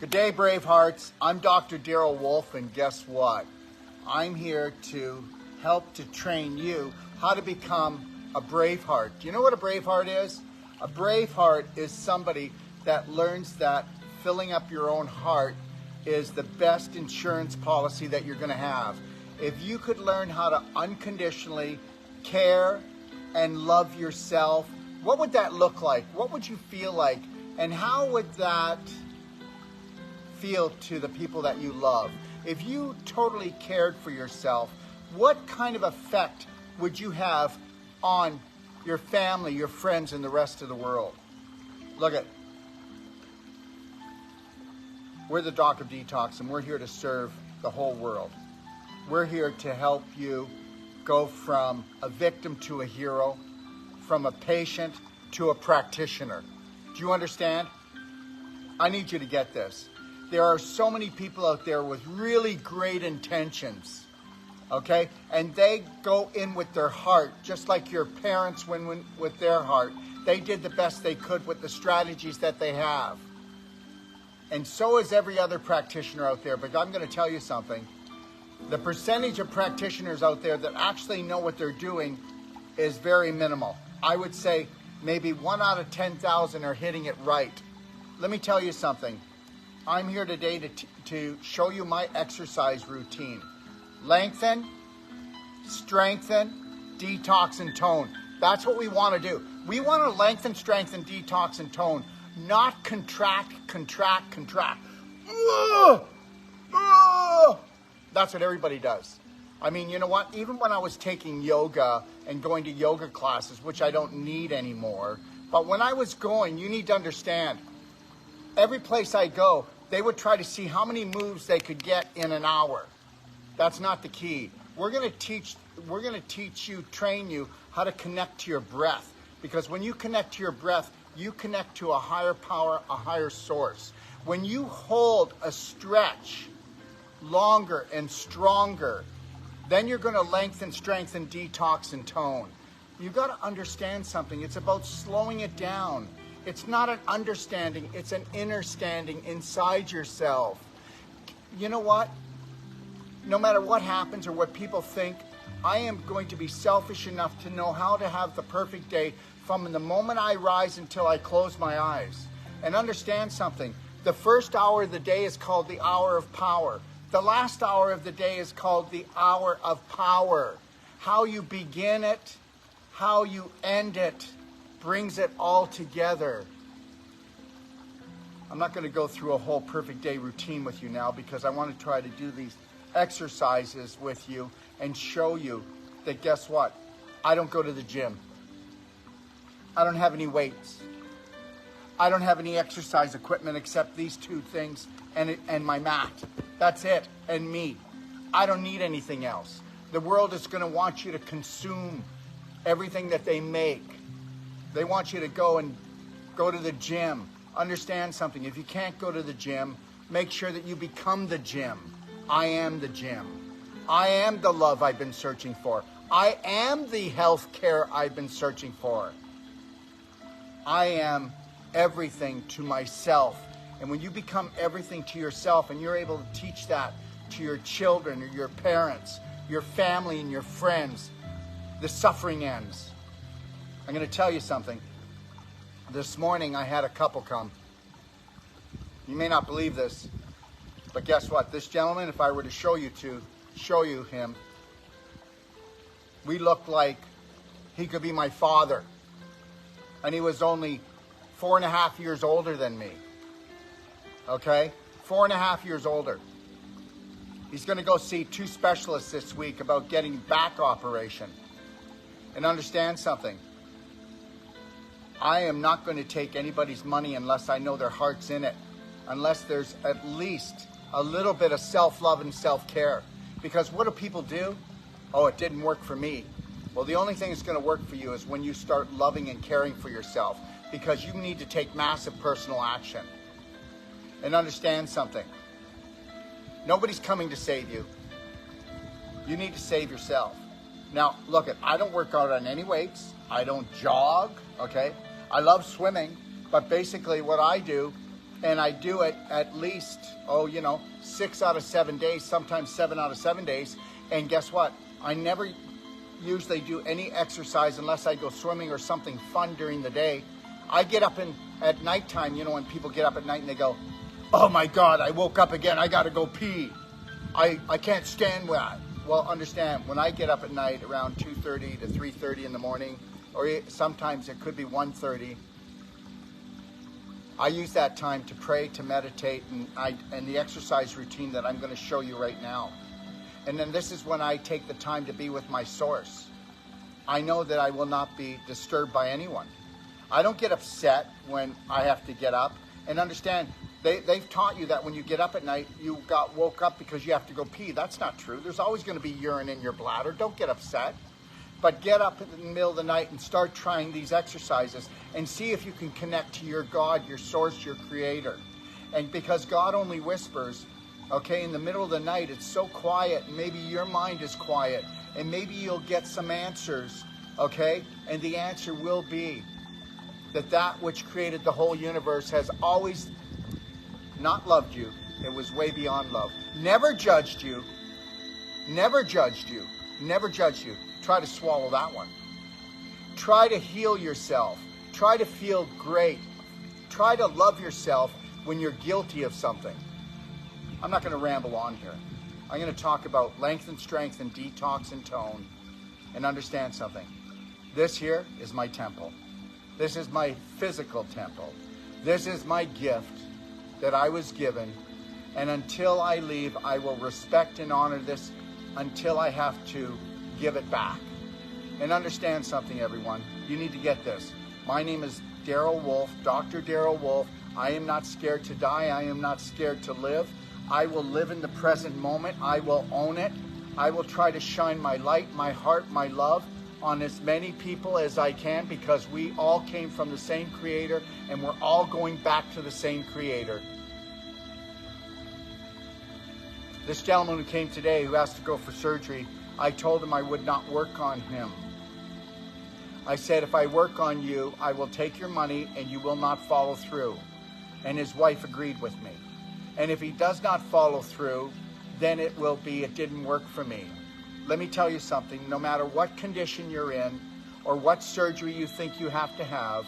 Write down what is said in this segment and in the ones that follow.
Good day, Bravehearts. I'm Dr. Daryl Wolfe, and guess what? I'm here to help to train you how to become a Braveheart. Do you know what a Braveheart is? A Braveheart is somebody that learns that filling up your own heart is the best insurance policy that you're going to have. If you could learn how to unconditionally care and love yourself, what would that look like? What would you feel like? And how would that feel to the people that you love? If you totally cared for yourself, what kind of effect would you have on your family, your friends, and the rest of the world? Look at, we're the Doc of Detox, and we're here to serve the whole world. We're here to help you go from a victim to a hero, from a patient to a practitioner. Do you understand? I need you to get this. There are so many people out there with really great intentions, okay? And they go in with their heart, just like your parents went with their heart. They did the best they could with the strategies that they have. And so is every other practitioner out there. But I'm going to tell you something. The percentage of practitioners out there that actually know what they're doing is very minimal. I would say maybe 1 out of 10,000 are hitting it right. Let me tell you something. I'm here today to show you my exercise routine. Lengthen, strengthen, detox, and tone. That's what we want to do. We want to lengthen, strengthen, detox, and tone, not contract. That's what everybody does. I mean, you know what? Even when I was taking yoga and going to yoga classes, which I don't need anymore, but when I was going, you need to understand, every place I go, they would try to see how many moves they could get in an hour. That's not the key. We're going to train you how to connect to your breath. Because when you connect to your breath, you connect to a higher power, a higher source. When you hold a stretch longer and stronger, then you're going to lengthen, strengthen, detox, and tone. You've got to understand something. It's about slowing it down. It's not an understanding, it's an understanding inside yourself. You know what? No matter what happens or what people think, I am going to be selfish enough to know how to have the perfect day from the moment I rise until I close my eyes. And understand something. The first hour of the day is called the hour of power. The last hour of the day is called the hour of power. How you begin it, how you end it, brings it all together. I'm not going to go through a whole perfect day routine with you now because I want to try to do these exercises with you and show you that guess what? I don't go to the gym. I don't have any weights. I don't have any exercise equipment except these two things and my mat. That's it, and me. I don't need anything else. The world is going to want you to consume everything that they make. They want you to go to the gym. Understand something. If you can't go to the gym, make sure that you become the gym. I am the gym. I am the love I've been searching for. I am the health care I've been searching for. I am everything to myself. And when you become everything to yourself and you're able to teach that to your children or your parents, your family and your friends, the suffering ends. I'm going to tell you something. This morning I had a couple come. You may not believe this, but guess what? This gentleman, if I were to show you him, we looked like he could be my father. And he was only 4.5 years older than me. Okay? 4.5 years older. He's going to go see 2 specialists this week about getting back operation. And understand something. I am not going to take anybody's money unless I know their heart's in it. Unless there's at least a little bit of self-love and self-care. Because what do people do? Oh, it didn't work for me. Well, the only thing that's going to work for you is when you start loving and caring for yourself. Because you need to take massive personal action. And understand something. Nobody's coming to save you. You need to save yourself. Now, look, I don't work out on any weights. I don't jog, okay? I love swimming, but basically what I do And I do it at least, 6 out of 7 days, sometimes 7 out of 7 days. And guess what? I never usually do any exercise unless I go swimming or something fun during the day. I get up at nighttime, when people get up at night and they go, oh my God, I woke up again, I gotta go pee. I can't stand that. Well, understand, when I get up at night around 2:30 to 3:30 in the morning, or sometimes it could be 1:30, I use that time to pray, to meditate, and the exercise routine that I'm going to show you right now. And then this is when I take the time to be with my source. I know that I will not be disturbed by anyone. I don't get upset when I have to get up. And understand, they've taught you that when you get up at night, you woke up because you have to go pee. That's not true. There's always going to be urine in your bladder. Don't get upset. But get up in the middle of the night and start trying these exercises and see if you can connect to your God, your source, your creator. And because God only whispers, okay, in the middle of the night, it's so quiet, and maybe your mind is quiet, and maybe you'll get some answers, okay? And the answer will be that which created the whole universe has always not loved you. It was way beyond love. Never judged you. Never judged you. Never judged you. Try to swallow that one. Try to heal yourself. Try to feel great. Try to love yourself when you're guilty of something. I'm not going to ramble on here. I'm going to talk about lengthen, strengthen, detox, and tone, and understand something. This here is my temple. This is my physical temple. This is my gift that I was given, and until I leave, I will respect and honor this until I have to give it back. And understand something, everyone. You need to get this. My name is Daryl Wolfe, Dr. Daryl Wolfe. I am not scared to die. I am not scared to live. I will live in the present moment. I will own it. I will try to shine my light, my heart, my love on as many people as I can, because we all came from the same creator and we're all going back to the same creator. This gentleman who came today who has to go for surgery, I told him I would not work on him. I said, if I work on you, I will take your money and you will not follow through. And his wife agreed with me. And if he does not follow through, then it didn't work for me. Let me tell you something, no matter what condition you're in or what surgery you think you have to have,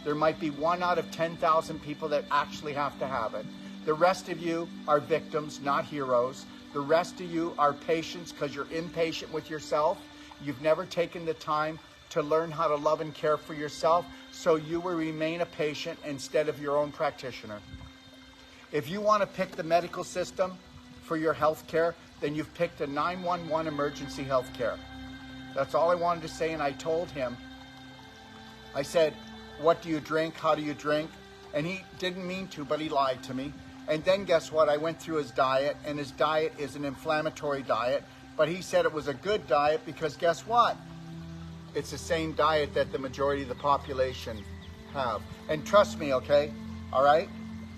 there might be 1 out of 10,000 people that actually have to have it. The rest of you are victims, not heroes. The rest of you are patients because you're impatient with yourself. You've never taken the time to learn how to love and care for yourself, so you will remain a patient instead of your own practitioner. If you want to pick the medical system for your health care, then you've picked a 911 emergency health care. That's all I wanted to say, and I told him, I said, what do you drink? How do you drink? And he didn't mean to, but he lied to me. And then guess what? I went through his diet, and his diet is an inflammatory diet. But he said it was a good diet because guess what? It's the same diet that the majority of the population have. And trust me, okay? All right?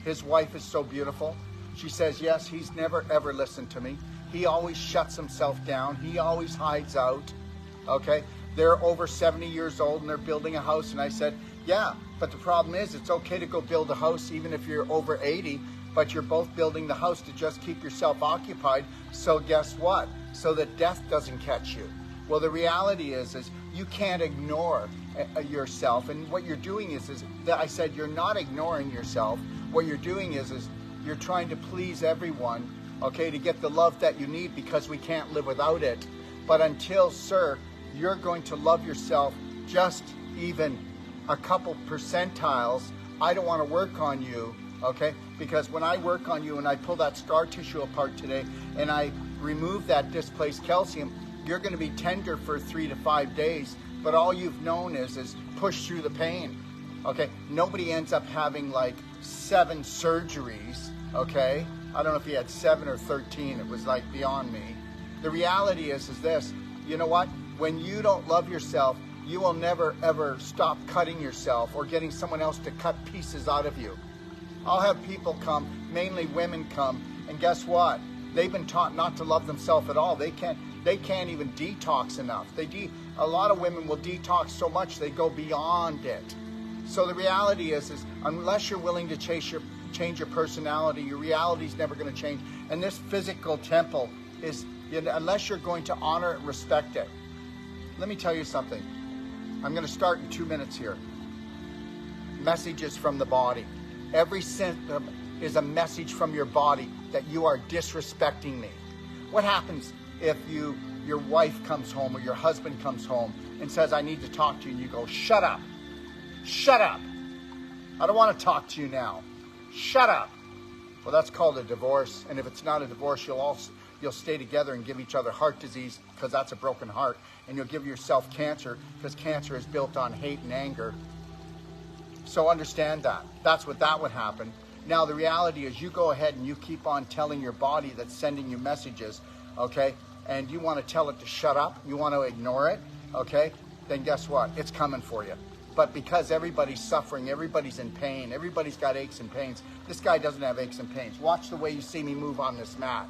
His wife is so beautiful. She says, yes, he's never, ever listened to me. He always shuts himself down. He always hides out, okay? They're over 70 years old, and they're building a house. And I said, yeah, but the problem is it's okay to go build a house even if you're over 80, but you're both building the house to just keep yourself occupied. So guess what? So that death doesn't catch you. Well, the reality is you can't ignore yourself. And what you're doing is that I said, you're not ignoring yourself. What you're doing is you're trying to please everyone, okay, to get the love that you need, because we can't live without it. But until, sir, you're going to love yourself just even a couple percentiles, I don't want to work on you, okay? Because when I work on you and I pull that scar tissue apart today and I remove that displaced calcium, you're going to be tender for 3 to 5 days, but all you've known is push through the pain, okay? Nobody ends up having like 7 surgeries, okay? I don't know if he had 7 or 13. It was like beyond me. The reality is this, you know what? When you don't love yourself, you will never ever stop cutting yourself or getting someone else to cut pieces out of you. I'll have people come, mainly women come, and guess what? They've been taught not to love themselves at all. They can't even detox enough. A lot of women will detox so much they go beyond it. So the reality is unless you're willing to change your personality, your reality is never going to change. And this physical temple is, unless you're going to honor it, respect it. Let me tell you something. I'm going to start in 2 minutes here. Messages from the body. Every symptom is a message from your body that you are disrespecting me. What happens if your wife comes home or your husband comes home and says, I need to talk to you, and you go, shut up. Shut up. I don't want to talk to you now. Shut up. Well, that's called a divorce. And if it's not a divorce, you'll stay together and give each other heart disease, because that's a broken heart. And you'll give yourself cancer, because cancer is built on hate and anger. So understand that. That's what that would happen. Now, the reality is you go ahead and you keep on telling your body that's sending you messages, okay, and you want to tell it to shut up, you want to ignore it, okay, then guess what? It's coming for you. But because everybody's suffering, everybody's in pain, everybody's got aches and pains, this guy doesn't have aches and pains. Watch the way you see me move on this mat.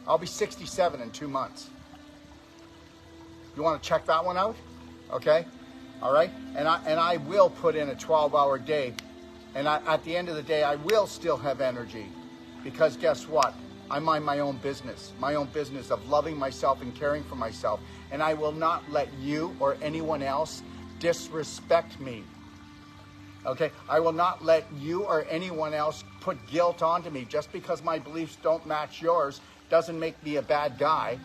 I'll be 67 in 2 months. You want to check that one out? Okay? All right? And I will put in a 12-hour day. And at the end of the day, I will still have energy. Because guess what? I mind my own business of loving myself and caring for myself. And I will not let you or anyone else disrespect me. Okay? I will not let you or anyone else put guilt onto me. Just because my beliefs don't match yours doesn't make me a bad guy.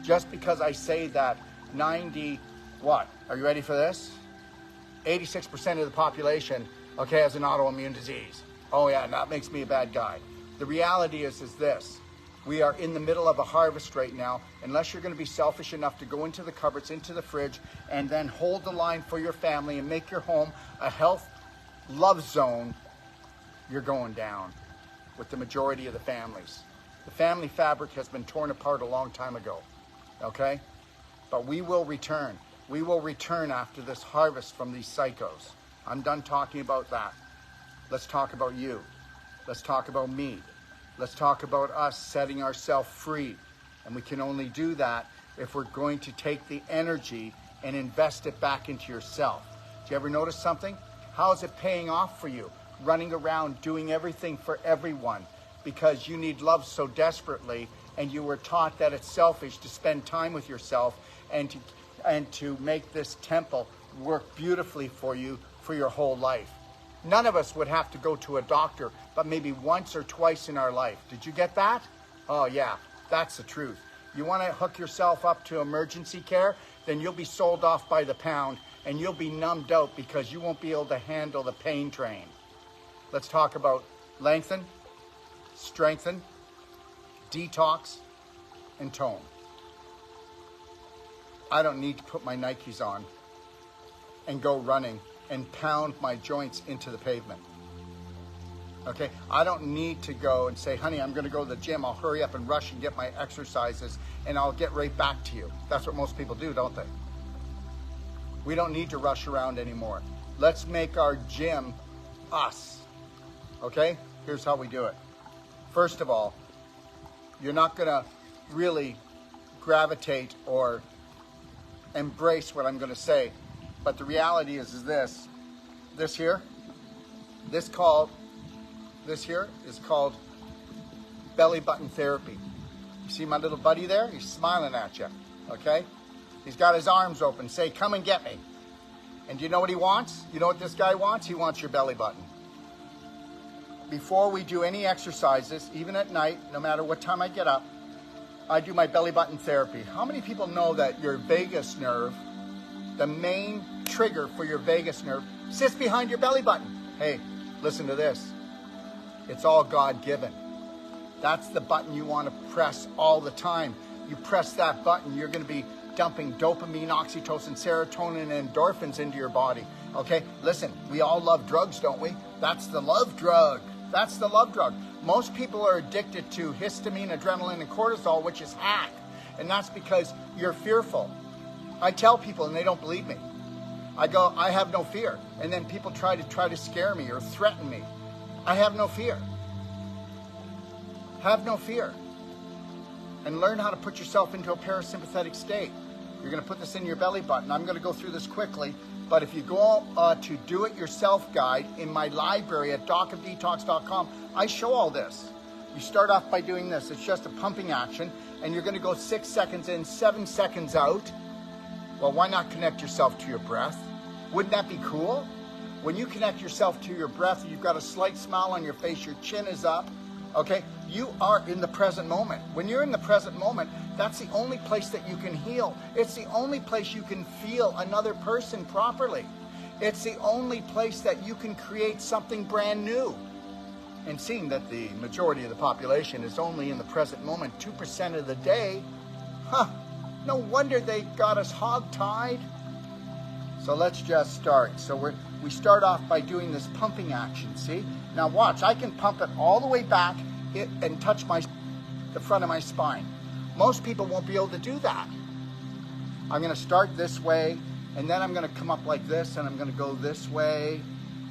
Just because I say that 90, what? Are you ready for this? 86% of the population, okay, has an autoimmune disease. Oh yeah, and that makes me a bad guy. The reality is this. We are in the middle of a harvest right now. Unless you're going to be selfish enough to go into the cupboards, into the fridge, and then hold the line for your family and make your home a health love zone, you're going down with the majority of the families. The family fabric has been torn apart a long time ago, okay? But we will return. We will return after this harvest from these psychos. I'm done talking about that. Let's talk about you. Let's talk about me. Let's talk about us setting ourselves free. And we can only do that if we're going to take the energy and invest it back into yourself. Do you ever notice something? How is it paying off for you? Running around doing everything for everyone because you need love so desperately, and you were taught that it's selfish to spend time with yourself and to make this temple work beautifully for you for your whole life. None of us would have to go to a doctor, but maybe once or twice in our life. Did you get that? Oh yeah, that's the truth. You want to hook yourself up to emergency care? Then you'll be sold off by the pound, and you'll be numbed out because you won't be able to handle the pain train. Let's talk about lengthen, strengthen, detox, and tone. I don't need to put my Nikes on and go running and pound my joints into the pavement. Okay, I don't need to go and say, honey, I'm going to go to the gym. I'll hurry up and rush and get my exercises, and I'll get right back to you. That's what most people do, don't they? We don't need to rush around anymore. Let's make our gym us. Okay, here's how we do it. First of all, you're not going to really gravitate or embrace what I'm going to say, but the reality is this here is called belly button therapy. You see my little buddy there? He's smiling at you, okay? He's got his arms open. Say, come and get me. And do you know what he wants? You know what this guy wants? He wants your belly button. Before we do any exercises, even at night, no matter what time I get up, I do my belly button therapy. How many people know that your vagus nerve, the main trigger for your vagus nerve, sits behind your belly button? Hey, listen to this. It's all God-given. That's the button you want to press all the time. You press that button, you're going to be dumping dopamine, oxytocin, serotonin, and endorphins into your body. Okay, listen, we all love drugs, don't we? That's the love drug. That's the love drug. Most people are addicted to histamine, adrenaline, and cortisol, which is hack. And that's because you're fearful. I tell people and they don't believe me. I go, I have no fear. And then people try to scare me or threaten me. I have no fear. Have no fear. And learn how to put yourself into a parasympathetic state. You're going to put this in your belly button. I'm going to go through this quickly But if you go to Do It Yourself guide in my library at docofdetox.com, I show all this. You start off by doing this. It's just a pumping action, and you're going to go 6 seconds in, 7 seconds out. Well, why not connect yourself to your breath? Wouldn't that be cool? When you connect yourself to your breath, you've got a slight smile on your face, your chin is up, okay? You are in the present moment. When you're in the present moment, that's the only place that you can heal. It's the only place you can feel another person properly. It's the only place that you can create something brand new. And seeing that the majority of the population is only in the present moment 2% of the day, no wonder they got us hog-tied. So let's just start. So we start off by doing this pumping action, see? Now watch, I can pump it all the way back and touch the front of my spine. Most people won't be able to do that. I'm gonna start this way, and then I'm gonna come up like this, and I'm gonna go this way,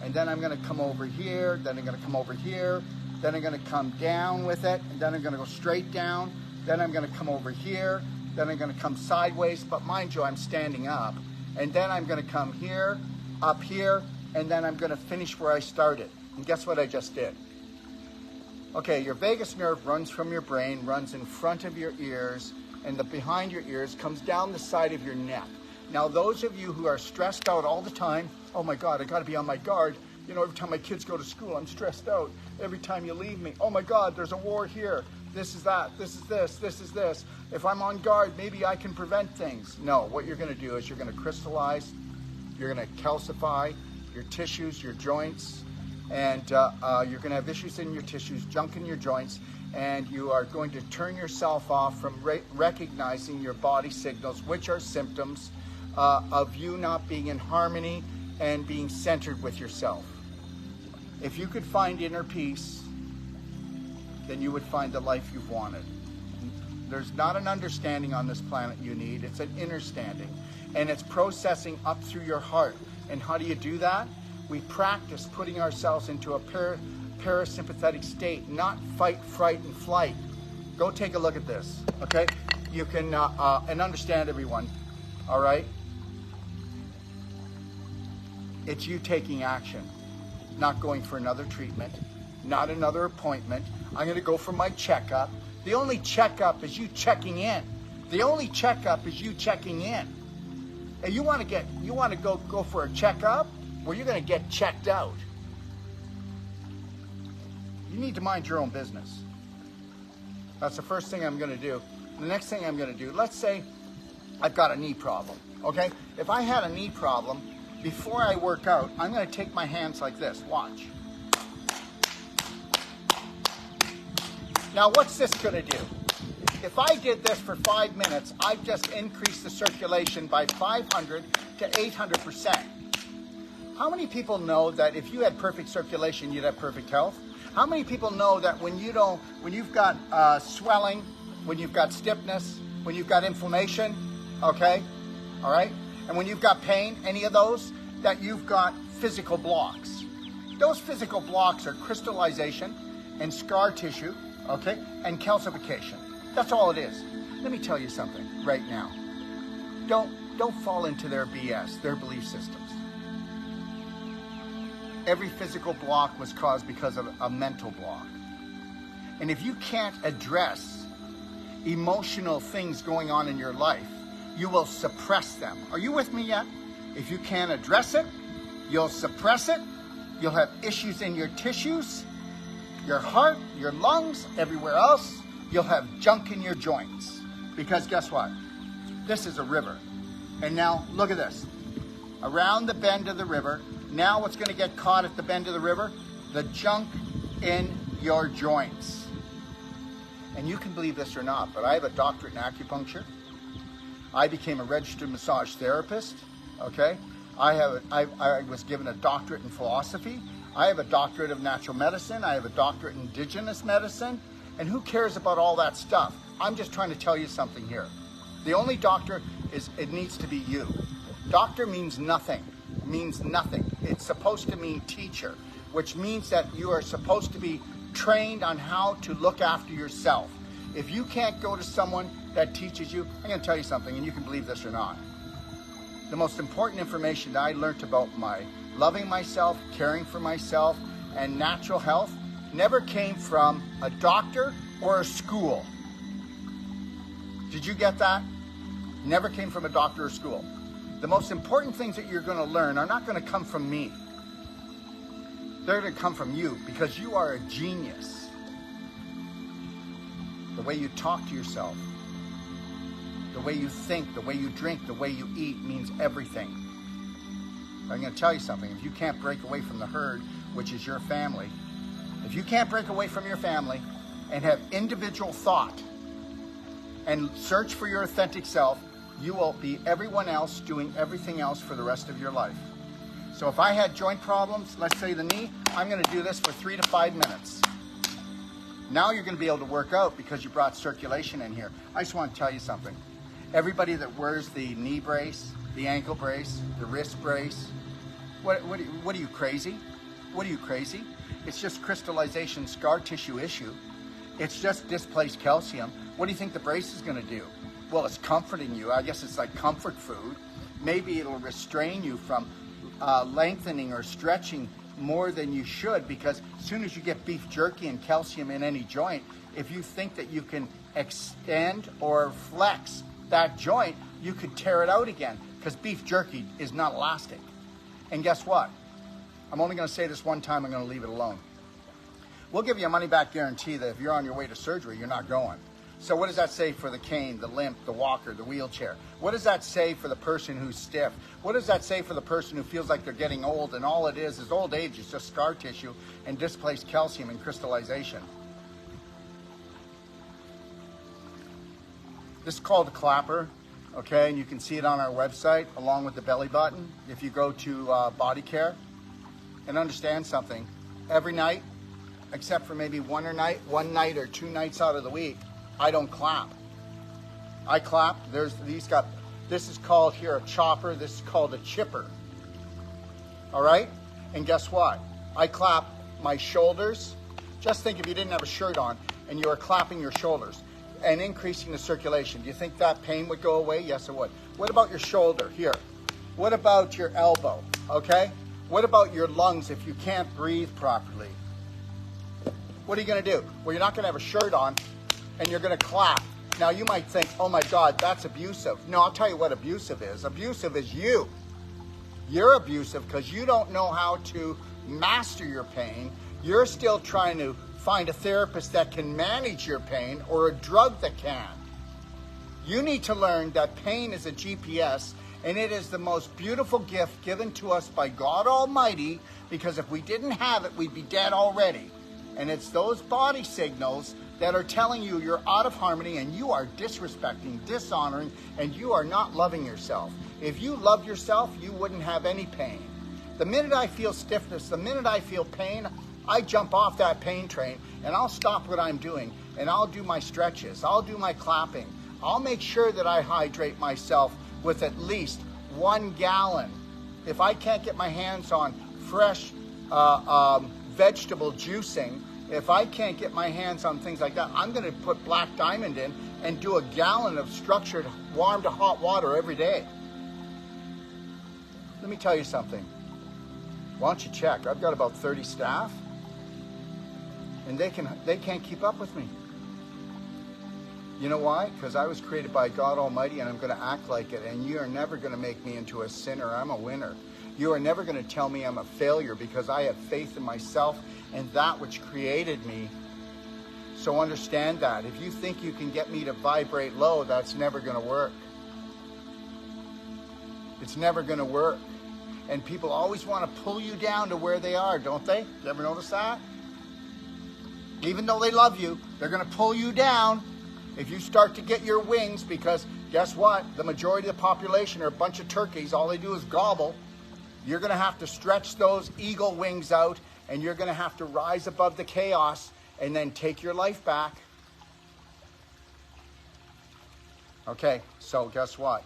and then I'm gonna come over here, then I'm gonna come over here, then I'm gonna come down with it, and then I'm gonna go straight down, then I'm gonna come over here, then I'm gonna come sideways, but mind you, I'm standing up. And then I'm gonna come here, up here, and then I'm gonna finish where I started. And guess what I just did? Okay, your vagus nerve runs from your brain, runs in front of your ears, and behind your ears comes down the side of your neck. Now, those of you who are stressed out all the time, oh my God, I gotta be on my guard. You know, every time my kids go to school, I'm stressed out. Every time you leave me, oh my God, there's a war here. This is that, this is this, this is this. If I'm on guard, maybe I can prevent things. No, what you're gonna do is you're gonna crystallize, you're gonna calcify your tissues, your joints, and you're gonna have issues in your tissues, junk in your joints, and you are going to turn yourself off from recognizing your body signals, which are symptoms of you not being in harmony and being centered with yourself. If you could find inner peace, then you would find the life you've wanted. There's not an understanding on this planet you need, it's an inner standing. And it's processing up through your heart. And how do you do that? We practice putting ourselves into a parasympathetic state, not fight, fright, and flight. Go take a look at this, okay? You can, and understand everyone, all right? It's you taking action, not going for another treatment, not another appointment. I'm gonna go for my checkup. The only checkup is you checking in. The only checkup is you checking in. And you wanna go for a checkup? Well, you're gonna get checked out. You need to mind your own business. That's the first thing I'm gonna do. The next thing I'm gonna do, let's say I've got a knee problem, okay? If I had a knee problem, before I work out, I'm gonna take my hands like this, watch. Now, what's this gonna do? If I did this for 5 minutes, I've just increased the circulation by 500 to 800%. How many people know that if you had perfect circulation, you'd have perfect health? How many people know that when you've got swelling, when you've got stiffness, when you've got inflammation, okay, all right, and when you've got pain, any of those, that you've got physical blocks? Those physical blocks are crystallization and scar tissue, okay, and calcification. That's all it is. Let me tell you something right now. Don't fall into their BS, their belief systems. Every physical block was caused because of a mental block. And if you can't address emotional things going on in your life, you will suppress them. Are you with me yet? If you can't address it, you'll suppress it. You'll have issues in your tissues, your heart, your lungs, everywhere else. You'll have junk in your joints. Because guess what? This is a river. And now look at this. Around the bend of the river, now what's going to get caught at the bend of the river? The junk in your joints. And you can believe this or not, but I have a doctorate in acupuncture. I became a registered massage therapist, okay? I was given a doctorate in philosophy. I have a doctorate of natural medicine. I have a doctorate in indigenous medicine. And who cares about all that stuff? I'm just trying to tell you something here. The only doctor is, it needs to be you. Doctor means nothing, means nothing. It's supposed to mean teacher, which means that you are supposed to be trained on how to look after yourself. If you can't go to someone that teaches you, I'm gonna tell you something, and you can believe this or not. The most important information that I learned about my loving myself, caring for myself, and natural health never came from a doctor or a school. Did you get that? Never came from a doctor or school. The most important things that you're going to learn are not going to come from me. They're going to come from you, because you are a genius. The way you talk to yourself, the way you think, the way you drink, the way you eat means everything. I'm going to tell you something. If you can't break away from the herd, which is your family, if you can't break away from your family and have individual thought and search for your authentic self, you will be everyone else doing everything else for the rest of your life. So if I had joint problems, let's say the knee, I'm going to do this for 3 to 5 minutes. Now you're going to be able to work out because you brought circulation in here. I just want to tell you something. Everybody that wears the knee brace, the ankle brace, the wrist brace, what are you, crazy? What are you, crazy? It's just crystallization, scar tissue issue. It's just displaced calcium. What do you think the brace is going to do? Well, it's comforting you. I guess it's like comfort food. Maybe it'll restrain you from lengthening or stretching more than you should, because as soon as you get beef jerky and calcium in any joint, if you think that you can extend or flex that joint, you could tear it out again, because beef jerky is not elastic. And guess what? I'm only going to say this one time, I'm going to leave it alone. We'll give you a money-back guarantee that if you're on your way to surgery, you're not going. So what does that say for the cane, the limp, the walker, the wheelchair? What does that say for the person who's stiff? What does that say for the person who feels like they're getting old and all it is old age is just scar tissue and displaced calcium and crystallization? This is called a clapper, okay? And you can see it on our website along with the belly button. If you go to body care, and understand something, every night, except for maybe one night or 2 nights out of the week, I don't clap. I clap. This is called here a chopper. This is called a chipper. All right? And guess what? I clap my shoulders. Just think if you didn't have a shirt on and you were clapping your shoulders and increasing the circulation. Do you think that pain would go away? Yes, it would. What about your shoulder? Here. What about your elbow? Okay? What about your lungs if you can't breathe properly? What are you going to do? Well, you're not going to have a shirt on, and you're going to clap. Now, you might think, oh my God, that's abusive. No, I'll tell you what abusive is. Abusive is you. You're abusive because you don't know how to master your pain. You're still trying to find a therapist that can manage your pain or a drug that can. You need to learn that pain is a GPS, and it is the most beautiful gift given to us by God Almighty, because if we didn't have it, we'd be dead already. And it's those body signals that are telling you you're out of harmony and you are disrespecting, dishonoring, and you are not loving yourself. If you loved yourself, you wouldn't have any pain. The minute I feel stiffness, the minute I feel pain, I jump off that pain train and I'll stop what I'm doing and I'll do my stretches. I'll do my clapping. I'll make sure that I hydrate myself with at least 1 gallon. If I can't get my hands on fresh vegetable juicing, if I can't get my hands on things like that, I'm going to put Black Diamond in and do a gallon of structured warm to hot water every day. Let me tell you something. Why don't you check? I've got about 30 staff, and they can't keep up with me. You know why? Because I was created by God Almighty, and I'm going to act like it, and you are never going to make me into a sinner. I'm a winner. You are never going to tell me I'm a failure, because I have faith in myself and that which created me. So understand that. If you think you can get me to vibrate low, that's never going to work. It's never going to work. And people always want to pull you down to where they are, don't they? You ever notice that? Even though they love you, they're going to pull you down if you start to get your wings, because guess what? The majority of the population are a bunch of turkeys. All they do is gobble. You're going to have to stretch those eagle wings out, and you're going to have to rise above the chaos and then take your life back. Okay, so guess what?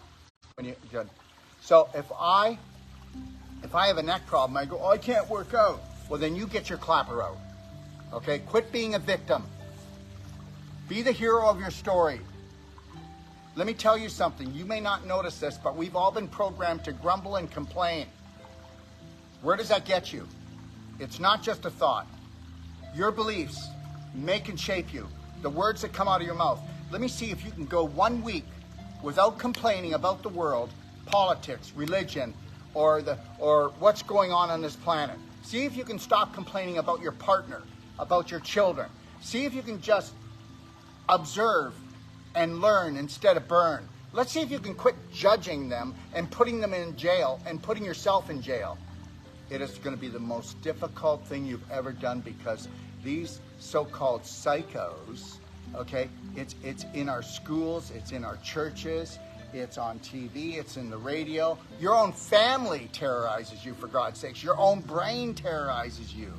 Good. So if I have a neck problem, I go, oh, I can't work out. Well, then you get your clapper out. Okay, quit being a victim. Be the hero of your story. Let me tell you something. You may not notice this, but we've all been programmed to grumble and complain. Where does that get you? It's not just a thought. Your beliefs make and shape you. The words that come out of your mouth. Let me see if you can go 1 week without complaining about the world, politics, religion, or what's going on this planet. See if you can stop complaining about your partner, about your children. See if you can just observe and learn instead of burn. Let's see if you can quit judging them and putting them in jail and putting yourself in jail. It is going to be the most difficult thing you've ever done, because these so-called psychos, okay, it's in our schools, it's in our churches, it's on TV, it's in the radio. Your own family terrorizes you, for God's sakes. Your own brain terrorizes you.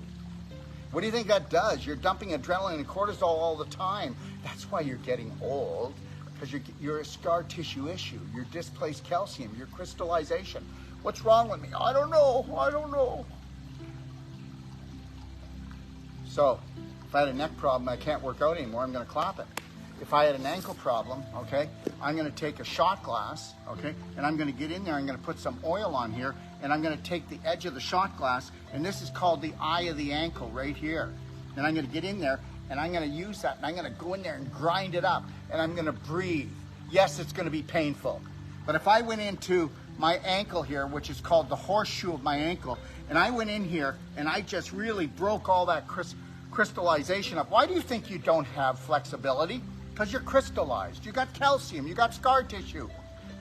What do you think that does? You're dumping adrenaline and cortisol all the time. That's why you're getting old, because you're a scar tissue issue. You're displaced calcium, your crystallization. What's wrong with me? I don't know. So, if I had a neck problem, I can't work out anymore, I'm going to clap it. If I had an ankle problem, okay, I'm going to take a shot glass, okay, and I'm going to get in there, I'm going to put some oil on here, and I'm going to take the edge of the shot glass, and this is called the eye of the ankle right here. And I'm going to get in there, and I'm going to use that, and I'm going to go in there and grind it up, and I'm going to breathe. Yes, it's going to be painful. But if I went into my ankle here, which is called the horseshoe of my ankle, and I went in here, and I just really broke all that crystallization up. Why do you think you don't have flexibility? Because you're crystallized. You got calcium. You got scar tissue.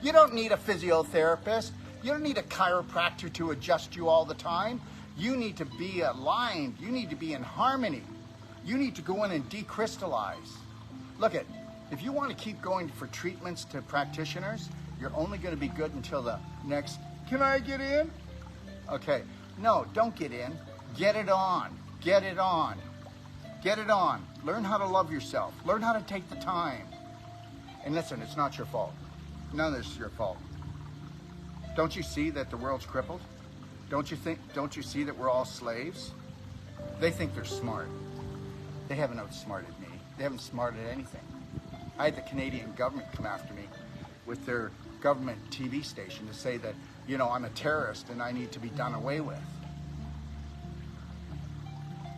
You don't need a physiotherapist. You don't need a chiropractor to adjust you all the time. You need to be aligned. You need to be in harmony. You need to go in and decrystallize. Look at, if you want to keep going for treatments to practitioners, you're only going to be good until the next, can I get in? Okay. No, don't get in. Get it on. Get it on. Get it on. Learn how to love yourself. Learn how to take the time. And listen, it's not your fault. None of this is your fault. Don't you see that the world's crippled? Don't you see that we're all slaves? They think they're smart. They haven't outsmarted me. They haven't smarted anything. I had the Canadian government come after me with their government TV station to say that, you know, I'm a terrorist and I need to be done away with.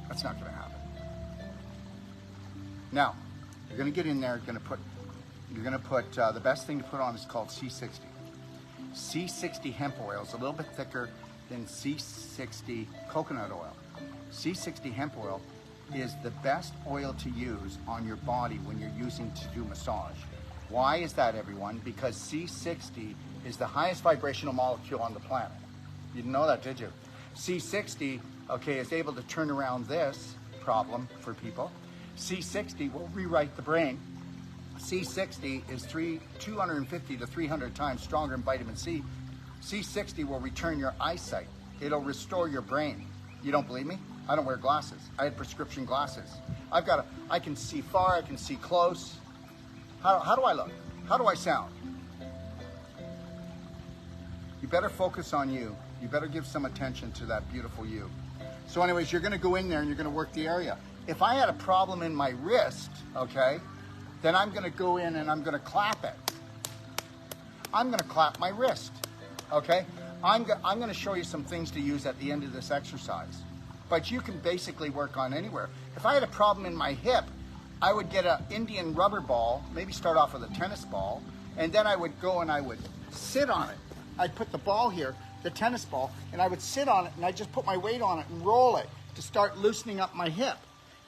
That's not going to happen. Now, you're going to get in there, you're going to put the best thing to put on is called C60. C60 hemp oil is a little bit thicker than C60 coconut oil. C60 hemp oil is the best oil to use on your body when you're using to do massage. Why is that, everyone? Because C60 is the highest vibrational molecule on the planet. You didn't know that, did you? C60, okay, is able to turn around this problem for people. C60 will rewrite the brain. C60 is 250 to 300 times stronger than vitamin C. C60 will return your eyesight. It'll restore your brain. You don't believe me? I don't wear glasses. I had prescription glasses. I can see far, I can see close. How do I look? How do I sound? You better focus on you. You better give some attention to that beautiful you. So anyways, you're going to go in there and you're going to work the area. If I had a problem in my wrist, okay, then I'm going to go in and I'm going to clap it. I'm going to clap my wrist, okay? I'm going to show you some things to use at the end of this exercise. But you can basically work on anywhere. If I had a problem in my hip, I would get an Indian rubber ball, maybe start off with a tennis ball, and then I would go and I would sit on it. I'd put the ball here, the tennis ball, and I would sit on it and I'd just put my weight on it and roll it to start loosening up my hip.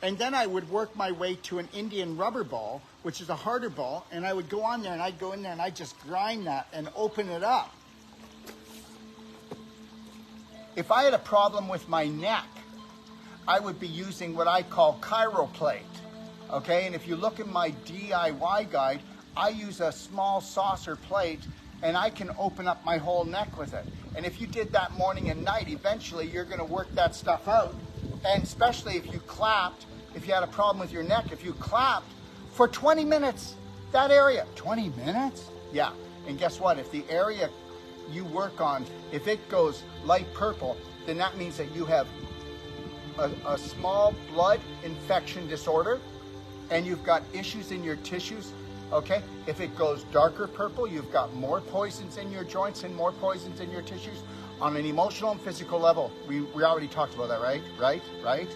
And then I would work my way to an Indian rubber ball, which is a harder ball, and I would go on there and I'd go in there and I'd just grind that and open it up. If I had a problem with my neck, I would be using what I call chiroplate, okay? And if you look in my DIY guide, I use a small saucer plate and I can open up my whole neck with it. And if you did that morning and night, eventually you're gonna work that stuff out. And especially if you clapped, if you had a problem with your neck, if you clapped for 20 minutes, that area, 20 minutes? Yeah, and guess what? If the area you work on, if it goes light purple, then that means that you have a small blood infection disorder and you've got issues in your tissues Okay, if it goes darker purple, you've got more poisons in your joints and more poisons in your tissues on an emotional and physical level. We already talked about that, right?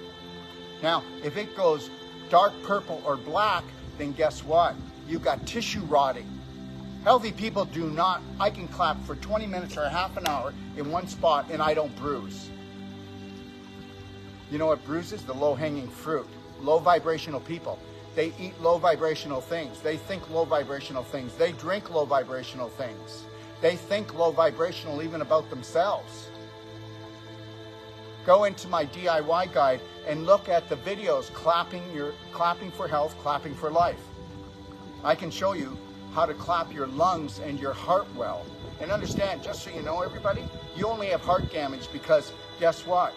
Now, if it goes dark purple or black, then guess what? You've got tissue rotting. Healthy people do not. I can clap for 20 minutes or a half an hour in one spot and I don't bruise. You know what bruises? The low-hanging fruit. Low vibrational people. They eat low vibrational things. They think low vibrational things. They drink low vibrational things. They think low vibrational even about themselves. Go into my DIY guide and look at the videos, clapping for health, clapping for life. I can show you how to clap your lungs and your heart well. And understand, just so you know, everybody, you only have heart damage because guess what?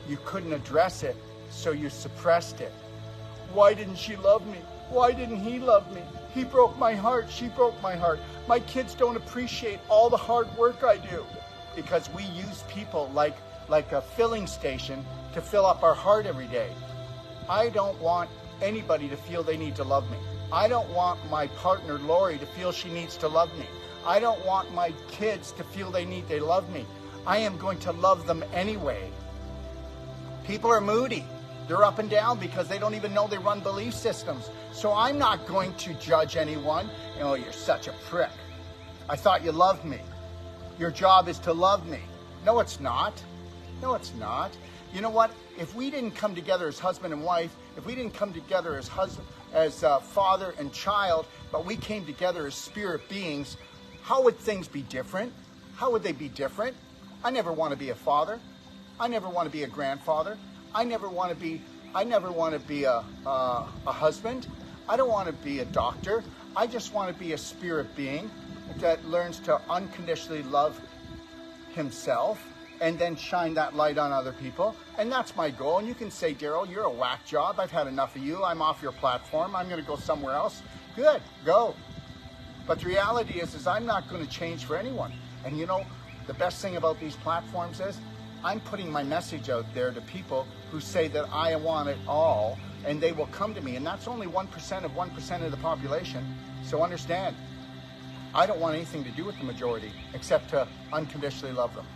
You couldn't address it, so you suppressed it. Why didn't she love me? Why didn't he love me? He broke my heart, she broke my heart. My kids don't appreciate all the hard work I do. Because we use people like a filling station to fill up our heart every day. I don't want anybody to feel they need to love me. I don't want my partner, Lori, to feel she needs to love me. I don't want my kids to feel they love me. I am going to love them anyway. People are moody. They're up and down because they don't even know they run belief systems. So I'm not going to judge anyone. Oh, you're such a prick. I thought you loved me. Your job is to love me. No, it's not. No, it's not. You know what? If we didn't come together as husband and wife, if we didn't come together as father and child, but we came together as spirit beings, how would things be different? How would they be different? I never want to be a father. I never want to be a grandfather. I never want to be a husband. I don't want to be a doctor. I just want to be a spirit being that learns to unconditionally love himself and then shine that light on other people. And that's my goal. And you can say, Daryl, you're a whack job. I've had enough of you. I'm off your platform. I'm going to go somewhere else. Good, go. But the reality is I'm not going to change for anyone. And you know, the best thing about these platforms is I'm putting my message out there to people who say that I want it all, and they will come to me. And that's only 1% of 1% of the population. So understand, I don't want anything to do with the majority except to unconditionally love them.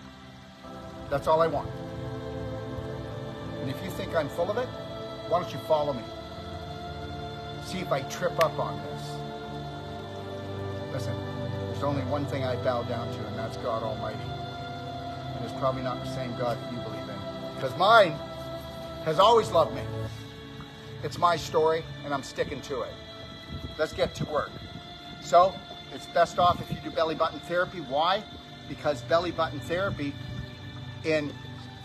That's all I want. And if you think I'm full of it, why don't you follow me? See if I trip up on this. Listen, there's only one thing I bow down to, and that's God Almighty. And it's probably not the same God that you believe in. Because mine has always loved me. It's my story, and I'm sticking to it. Let's get to work. So, it's best off if you do belly button therapy. Why? Because belly button therapy in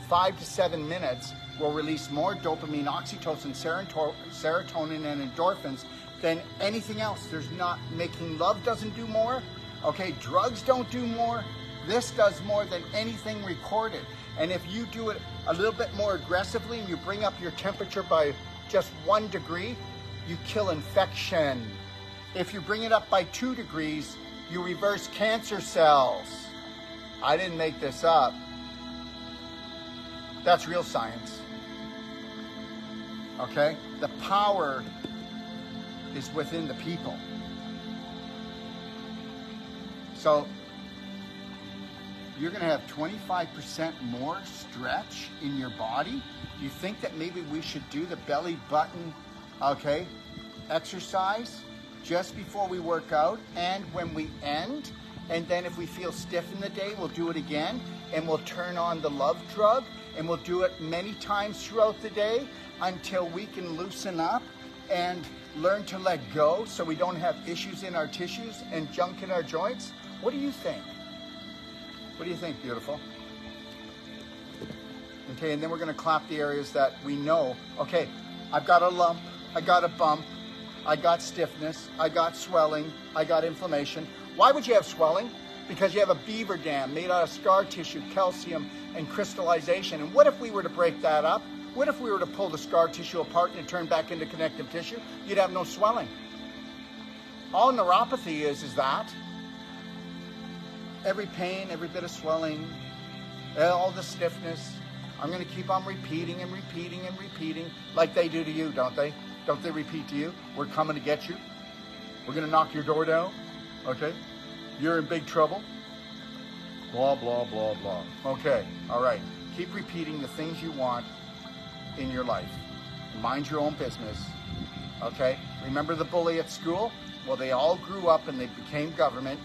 5 to 7 minutes will release more dopamine, oxytocin, serotonin, and endorphins than anything else. There's not, making love doesn't do more. Okay, drugs don't do more. This does more than anything recorded. And if you do it a little bit more aggressively and you bring up your temperature by just 1 degree, you kill infection. If you bring it up by 2 degrees, you reverse cancer cells. I didn't make this up. That's real science. Okay? The power is within the people. So, you're going to have 25% more stretch in your body. Do you think that maybe we should do the belly button, okay, exercise just before we work out and when we end? And then if we feel stiff in the day, we'll do it again, and we'll turn on the love drug, and we'll do it many times throughout the day until we can loosen up and learn to let go so we don't have issues in our tissues and junk in our joints. What do you think? What do you think, beautiful? Okay, and then we're going to clap the areas that we know. Okay, I've got a lump, I got a bump, I got stiffness, I got swelling, I got inflammation. Why would you have swelling? Because you have a beaver dam made out of scar tissue, calcium, and crystallization. And what if we were to break that up? What if we were to pull the scar tissue apart and it turned back into connective tissue? You'd have no swelling. All neuropathy is that. Every pain, every bit of swelling, all the stiffness. I'm going to keep on repeating and repeating and repeating like they do to you, don't they? Don't they repeat to you? We're coming to get you. We're going to knock your door down. Okay? You're in big trouble. Blah, blah, blah, blah. Okay, all right. Keep repeating the things you want in your life. Mind your own business. Okay? Remember the bully at school? Well, they all grew up and they became government.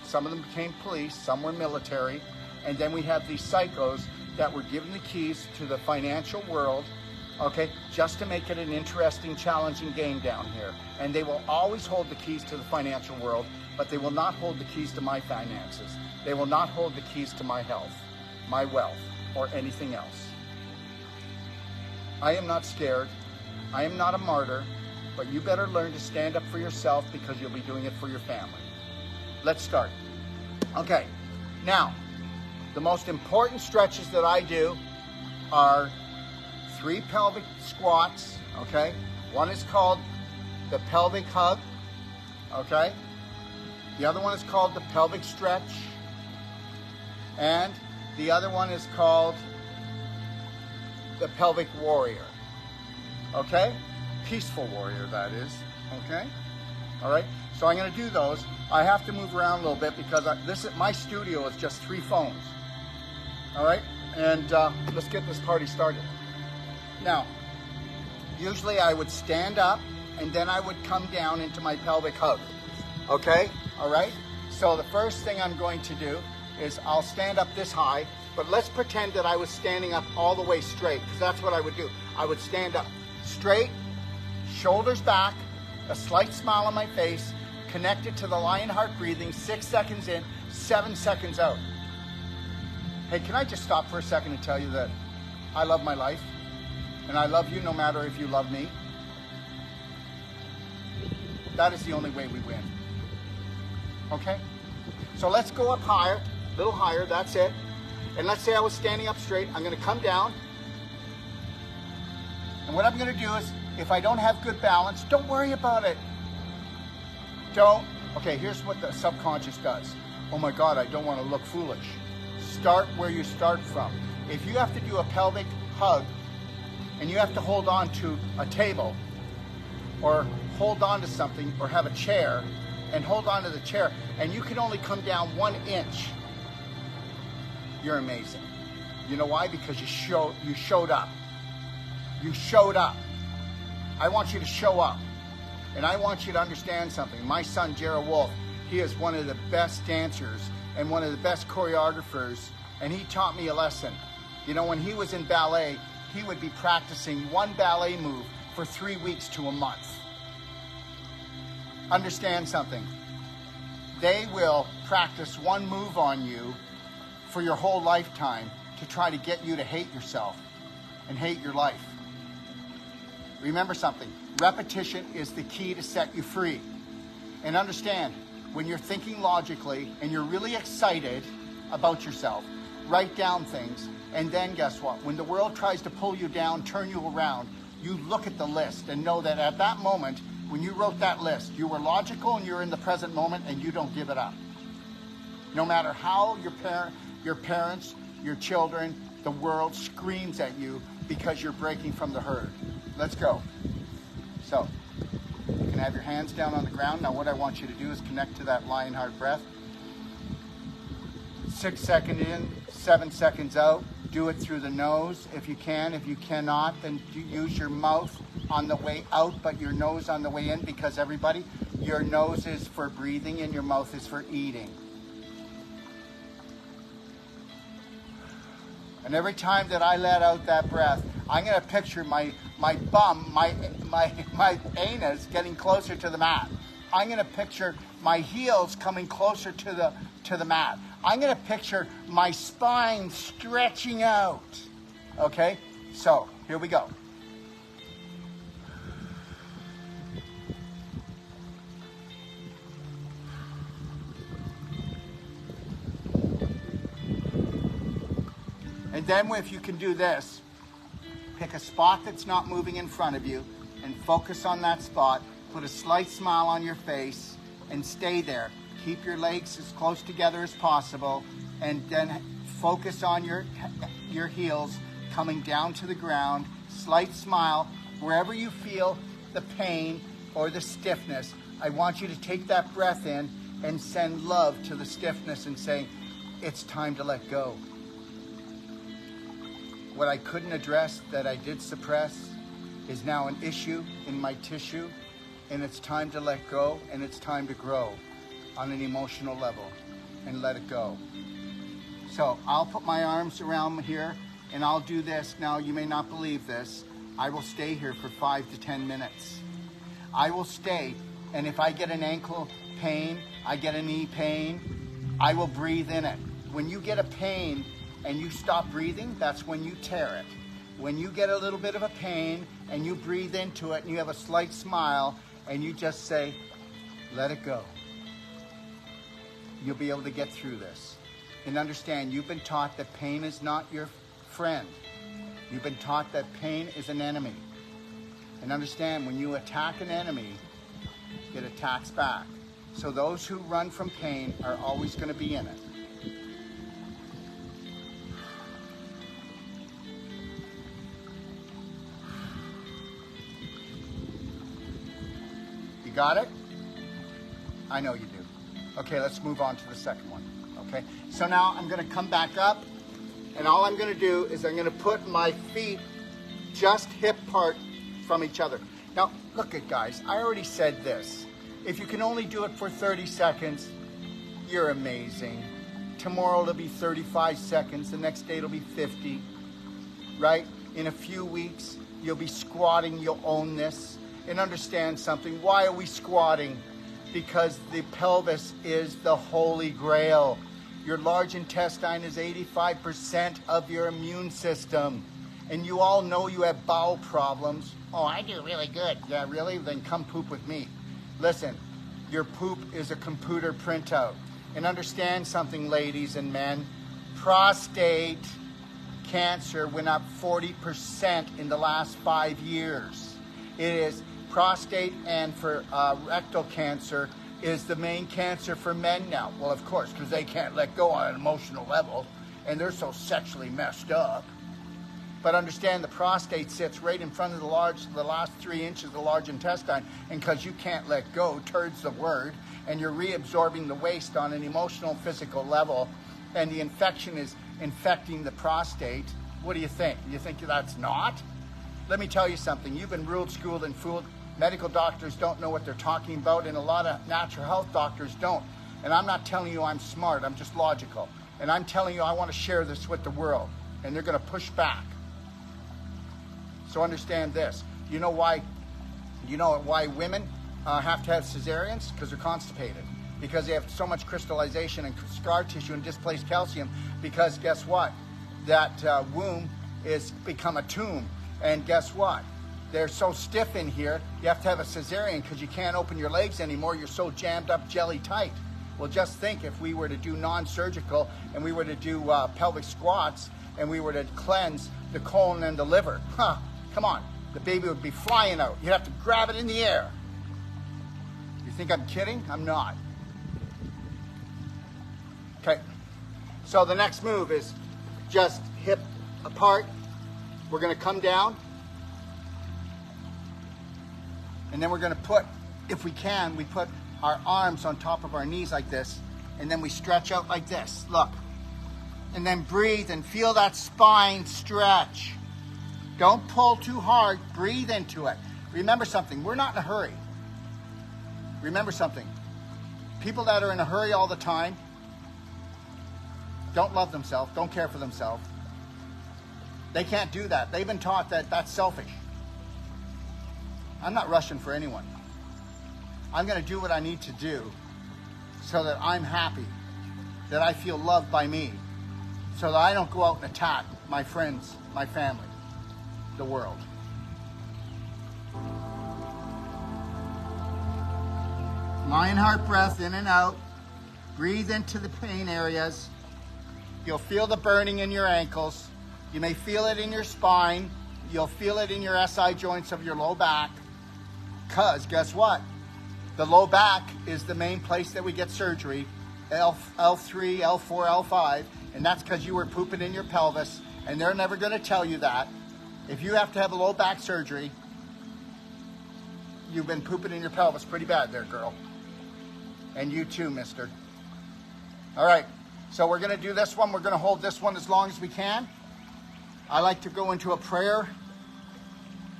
Some of them became police, some were military. And then we have these psychos that were given the keys to the financial world, okay, just to make it an interesting, challenging game down here. And they will always hold the keys to the financial world, but they will not hold the keys to my finances. They will not hold the keys to my health, my wealth, or anything else. I am not scared. I am not a martyr, but you better learn to stand up for yourself because you'll be doing it for your family. Let's start. Okay, now, the most important stretches that I do are 3 pelvic squats, okay? One is called the pelvic hug, okay? The other one is called the pelvic stretch. And the other one is called the pelvic warrior, okay? Peaceful warrior, that is, okay? All right, so I'm gonna do those. I have to move around a little bit because my studio is just 3 phones. All right, and let's get this party started. Now, usually I would stand up and then I would come down into my pelvic hug. Okay, all right? So the first thing I'm going to do is I'll stand up this high, but let's pretend that I was standing up all the way straight, because that's what I would do. I would stand up straight, shoulders back, a slight smile on my face, connected to the lion heart breathing, 6 seconds in, 7 seconds out. Hey, can I just stop for a second and tell you that I love my life, and I love you no matter if you love me. That is the only way we win. Okay? So let's go up higher, a little higher, that's it. And let's say I was standing up straight. I'm going to come down. And what I'm going to do is, if I don't have good balance, don't worry about it. Okay, here's what the subconscious does. Oh my God, I don't want to look foolish. Start where you start from. If you have to do a pelvic hug and you have to hold on to a table or hold on to something or have a chair and hold on to the chair and you can only come down 1 inch, you're amazing. You know why? Because you showed up. You showed up. I want you to show up. And I want you to understand something. My son, Jared Wolfe, he is one of the best dancers and one of the best choreographers, and he taught me a lesson. You know, when he was in ballet, he would be practicing 1 ballet move for 3 weeks to a month. Understand something. They will practice 1 move on you for your whole lifetime to try to get you to hate yourself and hate your life. Remember something. Repetition is the key to set you free. And understand, when you're thinking logically and you're really excited about yourself, write down things, and then guess what? When the world tries to pull you down, turn you around, you look at the list and know that at that moment, when you wrote that list, you were logical and you're in the present moment and you don't give it up. No matter how your parents, your children, the world screams at you because you're breaking from the herd. Let's go. So, you can have your hands down on the ground. Now what I want you to do is connect to that lion heart breath. 6 seconds in, 7 seconds out. Do it through the nose if you can. If you cannot, then use your mouth on the way out, but your nose on the way in, because everybody, your nose is for breathing and your mouth is for eating. And every time that I let out that breath, I'm going to picture my bum, my anus getting closer to the mat. I'm going to picture my heels coming closer to the mat. I'm going to picture my spine stretching out. Okay? So, here we go. And then if you can do this, pick a spot that's not moving in front of you and focus on that spot. Put a slight smile on your face and stay there. Keep your legs as close together as possible, and then focus on your heels coming down to the ground. Slight smile. Wherever you feel the pain or the stiffness, I want you to take that breath in and send love to the stiffness and say, it's time to let go. What I couldn't address that I did suppress is now an issue in my tissue, and it's time to let go, and it's time to grow on an emotional level and let it go. So I'll put my arms around here and I'll do this. Now, you may not believe this. I will stay here for 5 to 10 minutes. I will stay, and if I get an ankle pain, I get a knee pain, I will breathe in it. When you get a pain and you stop breathing, that's when you tear it. When you get a little bit of a pain and you breathe into it and you have a slight smile and you just say, let it go, you'll be able to get through this. And understand, you've been taught that pain is not your friend. You've been taught that pain is an enemy. And understand, when you attack an enemy, it attacks back. So those who run from pain are always going to be in it. You got it? I know you do. Okay, let's move on to the second one. Okay, so now I'm going to come back up, and all I'm going to do is I'm going to put my feet just hip apart from each other. Now, look at guys, I already said this. If you can only do it for 30 seconds, you're amazing. Tomorrow it'll be 35 seconds, the next day it'll be 50, right? In a few weeks, you'll be squatting, you'll own this. And understand something, why are we squatting? Because the pelvis is the holy grail. Your large intestine is 85% of your immune system. And you all know you have bowel problems. Oh, I do really good. Yeah, really? Then come poop with me. Listen, your poop is a computer printout. And understand something, ladies and men. Prostate cancer went up 40% in the last 5 years. It is prostate, and for rectal cancer is the main cancer for men now. Well, of course, because they can't let go on an emotional level, and they're so sexually messed up. But understand, the prostate sits right in front of the last 3 inches of the large intestine, and because you can't let go, turd's the word, and you're reabsorbing the waste on an emotional and physical level, and the infection is infecting the prostate. What do you think? You think that's not? Let me tell you something. You've been ruled, schooled, and fooled. Medical doctors don't know what they're talking about, and a lot of natural health doctors don't. And I'm not telling you I'm smart, I'm just logical. And I'm telling you I want to share this with the world, and they're going to push back. So understand this. You know why women have to have cesareans? Because they're constipated. Because they have so much crystallization and scar tissue and displaced calcium. Because guess what? That womb is become a tomb. And guess what? They're so stiff in here, you have to have a cesarean because you can't open your legs anymore. You're so jammed up jelly tight. Well, just think if we were to do non-surgical and we were to do pelvic squats and we were to cleanse the colon and the liver. Come on, the baby would be flying out. You'd have to grab it in the air. You think I'm kidding? I'm not. Okay, so the next move is just hip apart. We're going to come down. And then we're going to put, if we can, we put our arms on top of our knees like this. And then we stretch out like this. Look. And then breathe and feel that spine stretch. Don't pull too hard. Breathe into it. Remember something. We're not in a hurry. Remember something. People that are in a hurry all the time don't love themselves, don't care for themselves. They can't do that. They've been taught that that's selfish. I'm not rushing for anyone. I'm going to do what I need to do so that I'm happy, that I feel loved by me, so that I don't go out and attack my friends, my family, the world. Lion heart breath in and out. Breathe into the pain areas. You'll feel the burning in your ankles. You may feel it in your spine. You'll feel it in your SI joints of your low back. Because guess what? The low back is the main place that we get surgery. L3, L4, L5. And that's because you were pooping in your pelvis. And they're never going to tell you that. If you have to have a low back surgery, You've been pooping in your pelvis pretty bad there, girl. And you too, mister. All right, so we're gonna do this one. We're gonna hold this one as long as we can. I like to go into a prayer,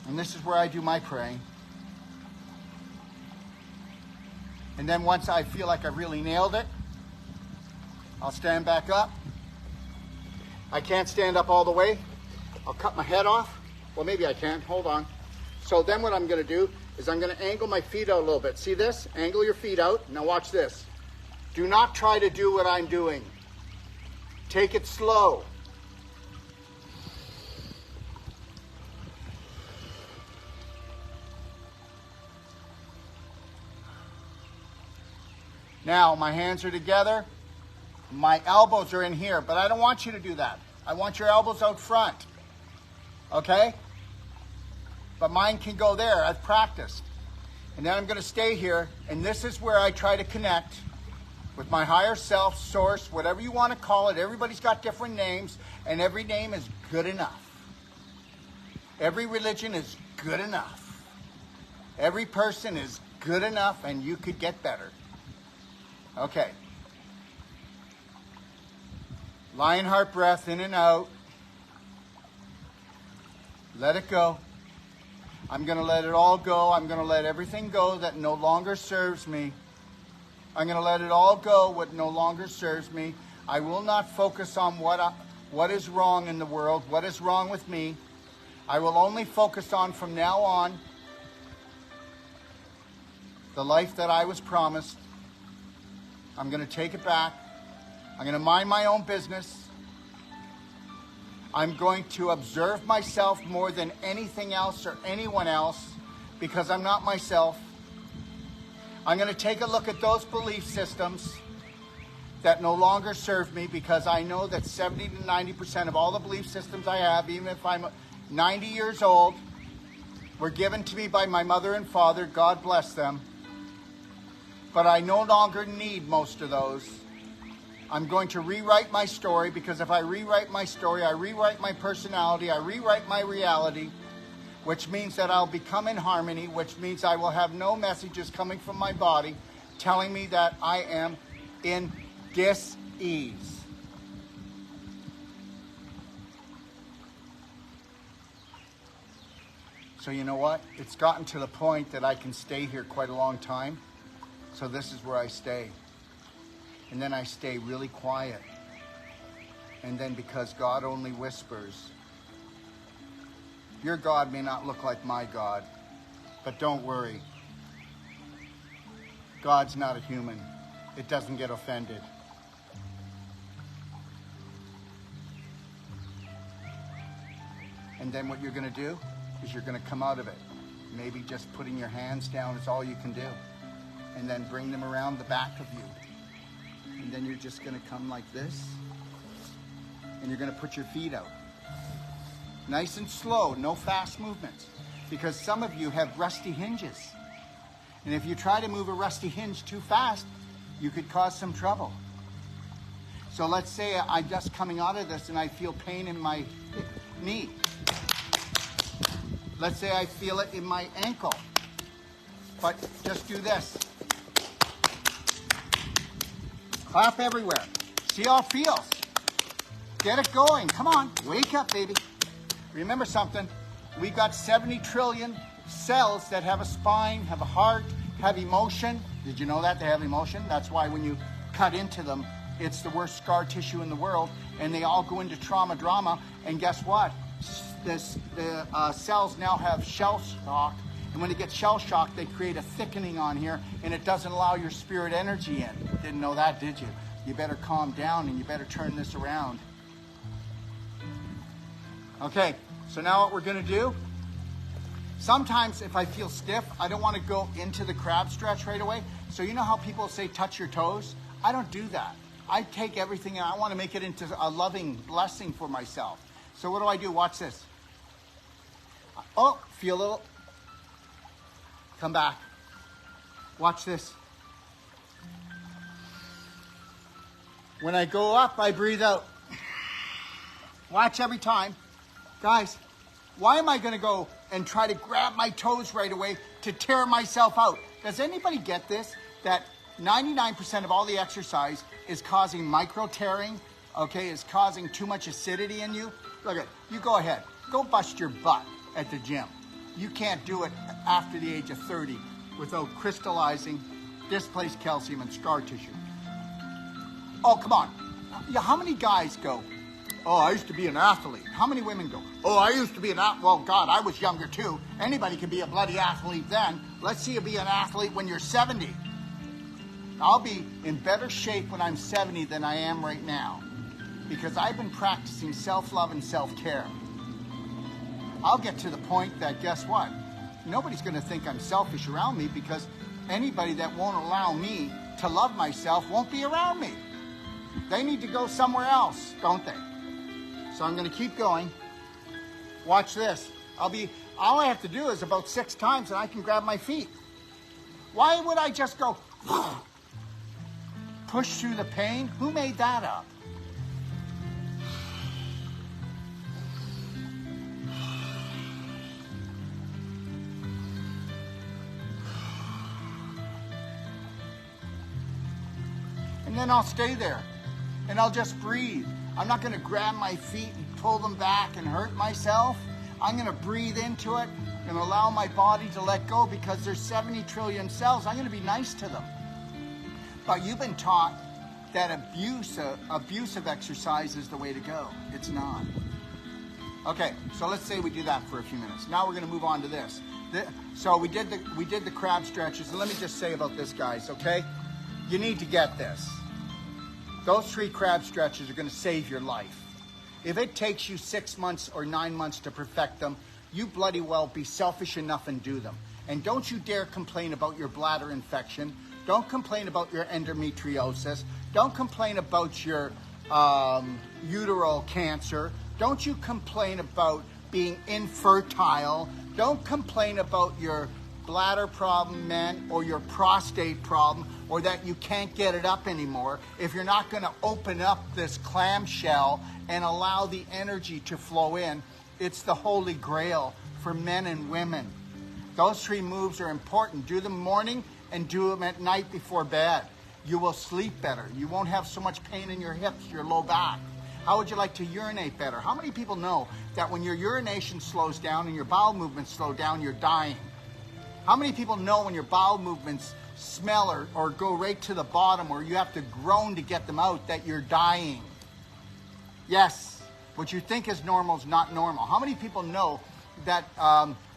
and this is where I do my praying. And then once I feel like I really nailed it, I'll stand back up. I can't stand up all the way. I'll cut my head off. Well, maybe I can. Hold on. So then what I'm going to do is I'm going to angle my feet out a little bit. See this? Angle your feet out. Now watch this. Do not try to do what I'm doing. Take it slow. Now my hands are together. My elbows are in here, but I don't want you to do that. I want your elbows out front. Okay? But mine can go there. I've practiced. And then I'm going to stay here, and this is where I try to connect with my higher self, source, whatever you want to call it. Everybody's got different names, and every name is good enough. Every religion is good enough. Every person is good enough, and you could get better. Okay. Lionheart breath in and out. Let it go. I'm going to let it all go. I'm going to let everything go that no longer serves me. I'm going to let it all go what no longer serves me. I will not focus on what is wrong in the world, what is wrong with me. I will only focus on from now on the life that I was promised. I'm going to take it back. I'm going to mind my own business. I'm going to observe myself more than anything else or anyone else because I'm not myself. I'm going to take a look at those belief systems that no longer serve me because I know that 70 to 90% of all the belief systems I have, even if I'm 90 years old, were given to me by my mother and father. God bless them. But I no longer need most of those. I'm going to rewrite my story because if I rewrite my story, I rewrite my personality, I rewrite my reality, which means that I'll become in harmony, which means I will have no messages coming from my body telling me that I am in dis-ease. So you know what? It's gotten to the point that I can stay here quite a long time. So this is where I stay. And then I stay really quiet. And then because God only whispers, your God may not look like my God, but don't worry. God's not a human. It doesn't get offended. And then what you're going to do is you're going to come out of it. Maybe just putting your hands down is all you can do. And then bring them around the back of you. And then you're just going to come like this. And you're going to put your feet out. Nice and slow, no fast movements. Because some of you have rusty hinges. And if you try to move a rusty hinge too fast, you could cause some trouble. So let's say I'm just coming out of this and I feel pain in my knee. Let's say I feel it in my ankle. But just do this. Clap everywhere. See how it feels. Get it going. Come on. Wake up, baby. Remember something. We've got 70 trillion cells that have a spine, have a heart, have emotion. Did you know that? They have emotion. That's why when you cut into them, it's the worst scar tissue in the world. And they all go into trauma, drama. And guess what? The cells now have shell shock. And when it gets shell shocked, they create a thickening on here, and it doesn't allow your spirit energy in. Didn't know that, did you? You better calm down, and you better turn this around. Okay, so now what we're going to do, sometimes if I feel stiff, I don't want to go into the crab stretch right away. So you know how people say touch your toes? I don't do that. I take everything, and I want to make it into a loving blessing for myself. So what do? Watch this. Oh, feel a little... Come back. Watch this. When I go up, I breathe out. Watch every time. Guys, why am I going to go and try to grab my toes right away to tear myself out. Does anybody get this? That 99% of all the exercise is causing micro tearing, okay, is causing too much acidity in you. Look at, you go ahead, go bust your butt at the gym. You can't do it after the age of 30 without crystallizing displaced calcium and scar tissue. Oh, come on. Yeah, how many guys go, oh, I used to be an athlete? How many women go, oh, I used to be an athlete? Well, God, I was younger too. Anybody can be a bloody athlete then. Let's see you be an athlete when you're 70. I'll be in better shape when I'm 70 than I am right now because I've been practicing self-love and self-care. I'll get to the point that, guess what? Nobody's going to think I'm selfish around me because anybody that won't allow me to love myself won't be around me. They need to go somewhere else, don't they? So I'm going to keep going. Watch this. All I have to do is about 6 times and I can grab my feet. Why would I just go push through the pain? Who made that up? And then I'll stay there and I'll just breathe. I'm not going to grab my feet and pull them back and hurt myself. I'm going to breathe into it and allow my body to let go because there's 70 trillion cells. I'm going to be nice to them. But you've been taught that abusive exercise is the way to go. It's not. Okay, so let's say we do that for a few minutes. Now we're going to move on to this. So we did the crab stretches. And let me just say about this, guys, okay? You need to get this. Those 3 crab stretches are going to save your life. If it takes you 6 months or 9 months to perfect them, you bloody well be selfish enough and do them. And don't you dare complain about your bladder infection. Don't complain about your endometriosis. Don't complain about your uteral cancer. Don't you complain about being infertile. Don't complain about your bladder problem, men, or your prostate problem, or that you can't get it up anymore if you're not going to open up this clamshell and allow the energy to flow in. It's the holy grail for men and women. Those 3 moves are important. Do them morning and do them at night before bed. You will sleep better. You won't have so much pain in your hips, your low back. How would you like to urinate better? How many people know that when your urination slows down and your bowel movements slow down, you're dying? How many people know when your bowel movements smell or go right to the bottom or you have to groan to get them out that you're dying? Yes, what you think is normal is not normal. How many people know that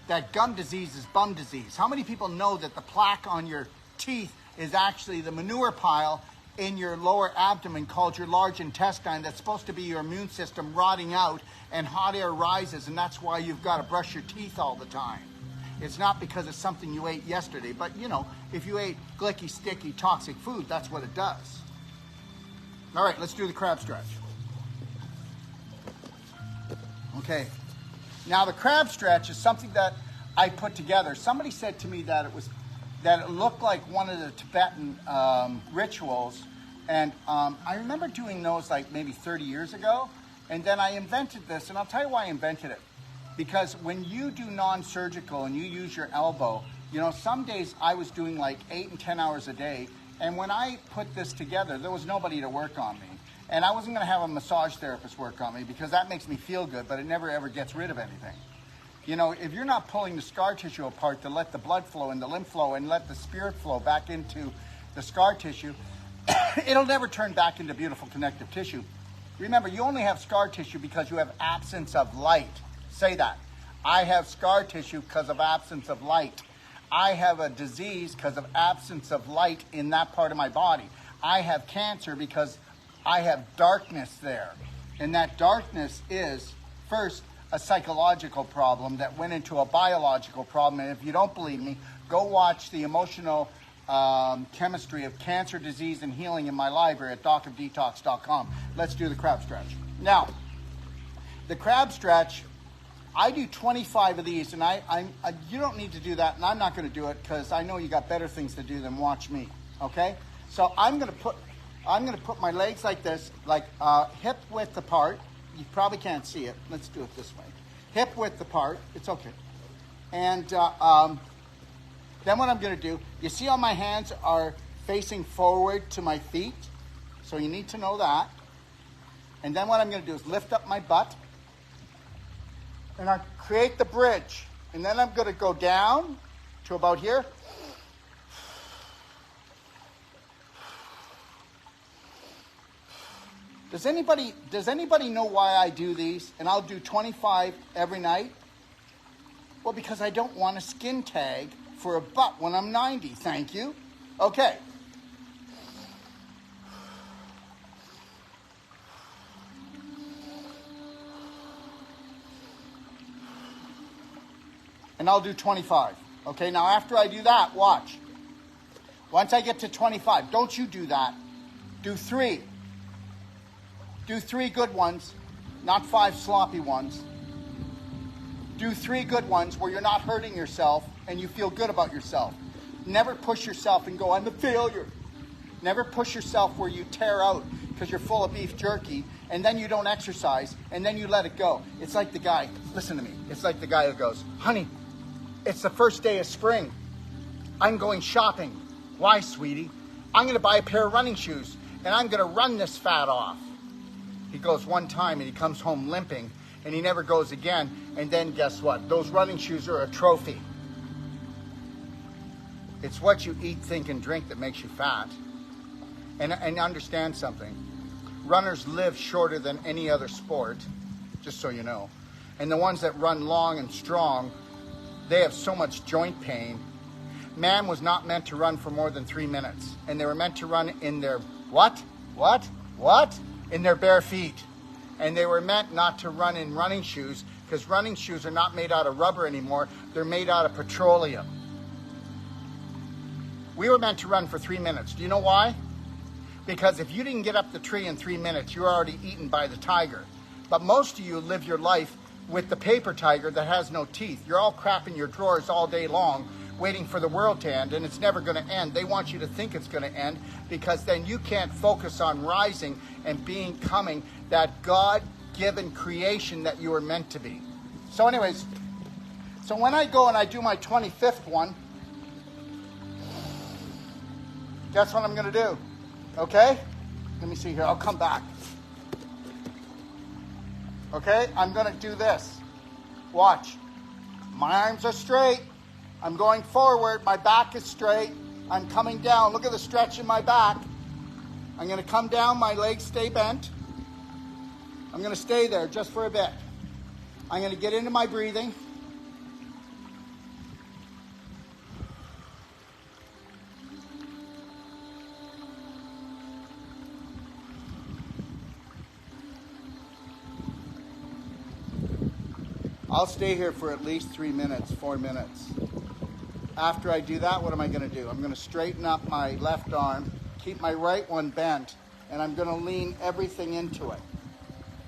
that gum disease is bum disease? How many people know that the plaque on your teeth is actually the manure pile in your lower abdomen called your large intestine that's supposed to be your immune system rotting out and hot air rises and that's why you've got to brush your teeth all the time? It's not because it's something you ate yesterday, but you know, if you ate glicky, sticky, toxic food, that's what it does. All right, let's do the crab stretch. Okay, now the crab stretch is something that I put together. Somebody said to me that it looked like one of the Tibetan rituals, and I remember doing those like maybe 30 years ago, and then I invented this, and I'll tell you why I invented it. Because when you do non-surgical and you use your elbow, you know, some days I was doing like 8 and 10 hours a day. And when I put this together, there was nobody to work on me. And I wasn't going to have a massage therapist work on me because that makes me feel good, but it never ever gets rid of anything. You know, if you're not pulling the scar tissue apart to let the blood flow and the lymph flow and let the spirit flow back into the scar tissue, it'll never turn back into beautiful connective tissue. Remember, you only have scar tissue because you have absence of light. Say that. I have scar tissue because of absence of light. I have a disease because of absence of light in that part of my body. I have cancer because I have darkness there. And that darkness is, first, a psychological problem that went into a biological problem. And if you don't believe me, go watch the emotional chemistry of cancer, disease, and healing in my library at docofdetox.com. Let's do the crab stretch. Now, the crab stretch, I do 25 of these, and you don't need to do that, and I'm not going to do it because I know you got better things to do than watch me. Okay? So I'm going to put my legs like this, like hip width apart. You probably can't see it. Let's do it this way. Hip width apart. It's okay. And then what I'm going to do, you see how my hands are facing forward to my feet? So you need to know that. And then what I'm going to do is lift up my butt. And I create the bridge. And then I'm going to go down to about here. Does anybody know why I do these? And I'll do 25 every night. Well, because I don't want a skin tag for a butt when I'm 90. Thank you. Okay. And I'll do 25. Okay, now after I do that, watch. Once I get to 25, don't you do that. Do 3. Do 3 good ones, not 5 sloppy ones. Do 3 good ones where you're not hurting yourself and you feel good about yourself. Never push yourself and go, I'm a failure. Never push yourself where you tear out because you're full of beef jerky and then you don't exercise and then you let it go. It's like the guy, listen to me, it's like the guy who goes, honey, it's the first day of spring. I'm going shopping. Why, sweetie? I'm going to buy a pair of running shoes and I'm going to run this fat off. He goes one time and he comes home limping and he never goes again. And then guess what? Those running shoes are a trophy. It's what you eat, think, and drink that makes you fat. And understand something. Runners live shorter than any other sport, just so you know. And the ones that run long and strong, they have so much joint pain. Man was not meant to run for more than 3 minutes. And they were meant to run in their what? In their bare feet. And they were meant not to run in running shoes because running shoes are not made out of rubber anymore. They're made out of petroleum. We were meant to run for 3 minutes. Do you know why? Because if you didn't get up the tree in 3 minutes, you were already eaten by the tiger. But most of you live your life with the paper tiger that has no teeth. You're all crapping your drawers all day long waiting for the world to end, and it's never going to end. They want you to think it's going to end because then you can't focus on rising and becoming that God-given creation that you were meant to be. So anyways, so when I go and I do my 25th one, guess what I'm going to do? Okay? Let me see here. I'll come back. Okay? I'm going to do this. Watch. My arms are straight. I'm going forward. My back is straight. I'm coming down. Look at the stretch in my back. I'm going to come down. My legs stay bent. I'm going to stay there just for a bit. I'm going to get into my breathing. I'll stay here for at least 3 minutes, 4 minutes. After I do that, what am I going to do? I'm going to straighten up my left arm, keep my right one bent, and I'm going to lean everything into it.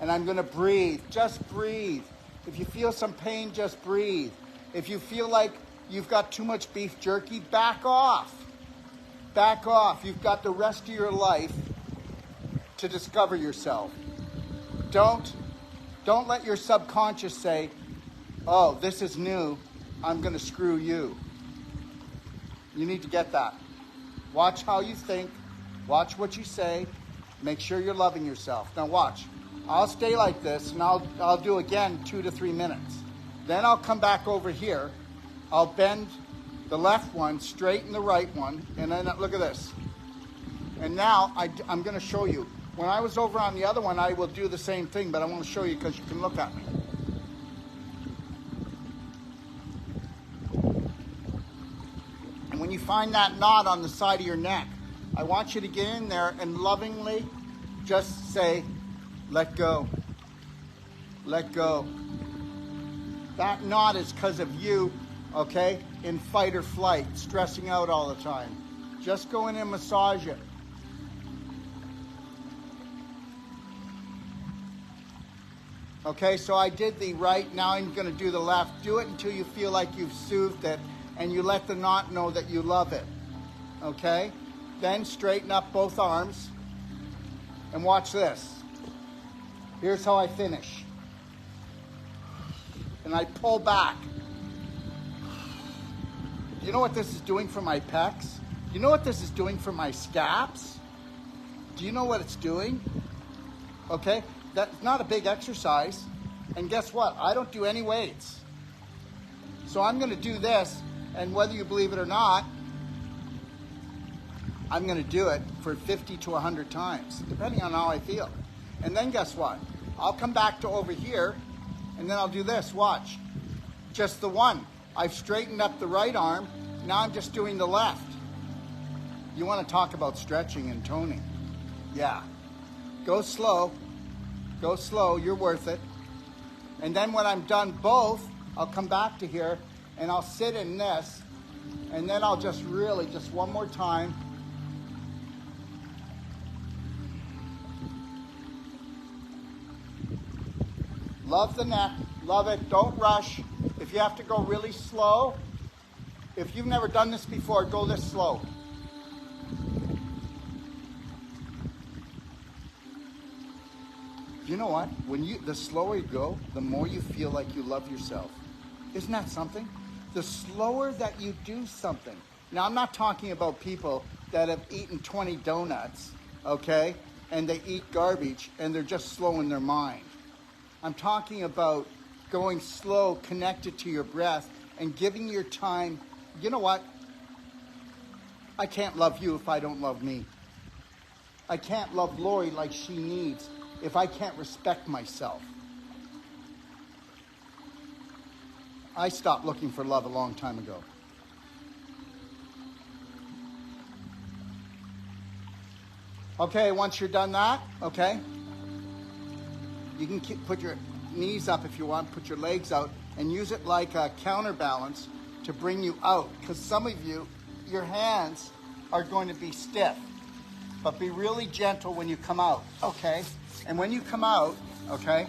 And I'm going to breathe. Just breathe. If you feel some pain, just breathe. If you feel like you've got too much beef jerky, back off. Back off. You've got the rest of your life to discover yourself. Don't let your subconscious say, oh, this is new, I'm going to screw you. You need to get that. Watch how you think. Watch what you say. Make sure you're loving yourself. Now watch. I'll stay like this, and I'll do again 2 to 3 minutes. Then I'll come back over here. I'll bend the left one, straighten the right one, and then look at this. And now I'm going to show you. When I was over on the other one, I will do the same thing, but I want to show you because you can look at me. And when you find that knot on the side of your neck, I want you to get in there and lovingly just say, let go. Let go. That knot is because of you, okay, in fight or flight, stressing out all the time. Just go in and massage it. Okay, so I did the right, now I'm going to do the left. Do it until you feel like you've soothed it and you let the knot know that you love it. Okay? Then straighten up both arms and watch this. Here's how I finish. And I pull back. Do you know what this is doing for my pecs? Do you know what this is doing for my scaps? Do you know what it's doing? Okay, that's not a big exercise. And guess what? I don't do any weights. So I'm gonna do this, and whether you believe it or not, I'm gonna do it for 50 to 100 times, depending on how I feel. And then guess what? I'll come back to over here, and then I'll do this, watch. Just the one. I've straightened up the right arm, now I'm just doing the left. You wanna talk about stretching and toning. Yeah. Go slow, you're worth it. And then when I'm done both, I'll come back to here, and I'll sit in this, and then I'll just really, just one more time. Love the neck, love it, don't rush. If you have to go really slow, if you've never done this before, go this slow. You know what? The slower you go, the more you feel like you love yourself. Isn't that something? The slower that you do something. Now, I'm not talking about people that have eaten 20 donuts, okay? And they eat garbage and they're just slow in their mind. I'm talking about going slow, connected to your breath, and giving your time. You know what? I can't love you if I don't love me. I can't love Lori like she needs if I can't respect myself. I stopped looking for love a long time ago. Okay, once you're done that, okay, you can put your knees up if you want, put your legs out, and use it like a counterbalance to bring you out. Because some of you, your hands are going to be stiff. But be really gentle when you come out, okay? And when you come out, okay,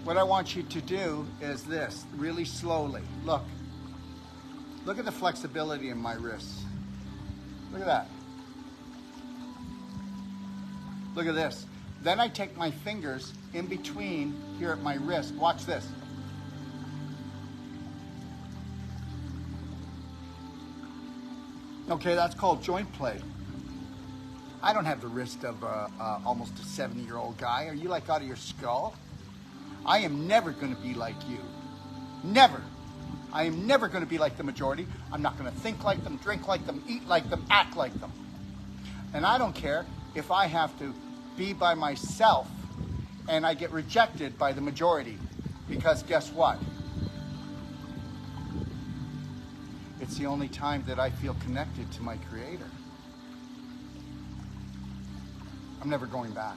what I want you to do is this, really slowly. Look at the flexibility in my wrists. Look at that. Look at this. Then I take my fingers in between here at my wrist. Watch this. Okay, that's called joint play. I don't have the wrist of almost a 70-year-old guy. Are you like out of your skull? I am never going to be like you. Never. I am never going to be like the majority. I'm not going to think like them, drink like them, eat like them, act like them. And I don't care if I have to be by myself and I get rejected by the majority. Because guess what? It's the only time that I feel connected to my Creator. I'm never going back.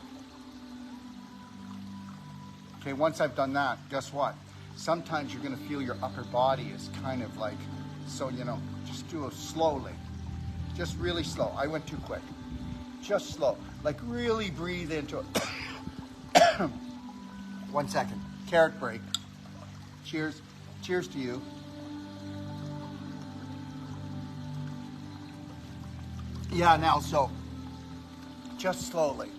Okay, once I've done that, guess what? Sometimes you're gonna feel your upper body is kind of like, so just do it slowly. Just really slow. I went too quick. Just slow. Like really breathe into it. 1 second. Carrot break. Cheers. Cheers to you. Yeah, now so. Just slowly.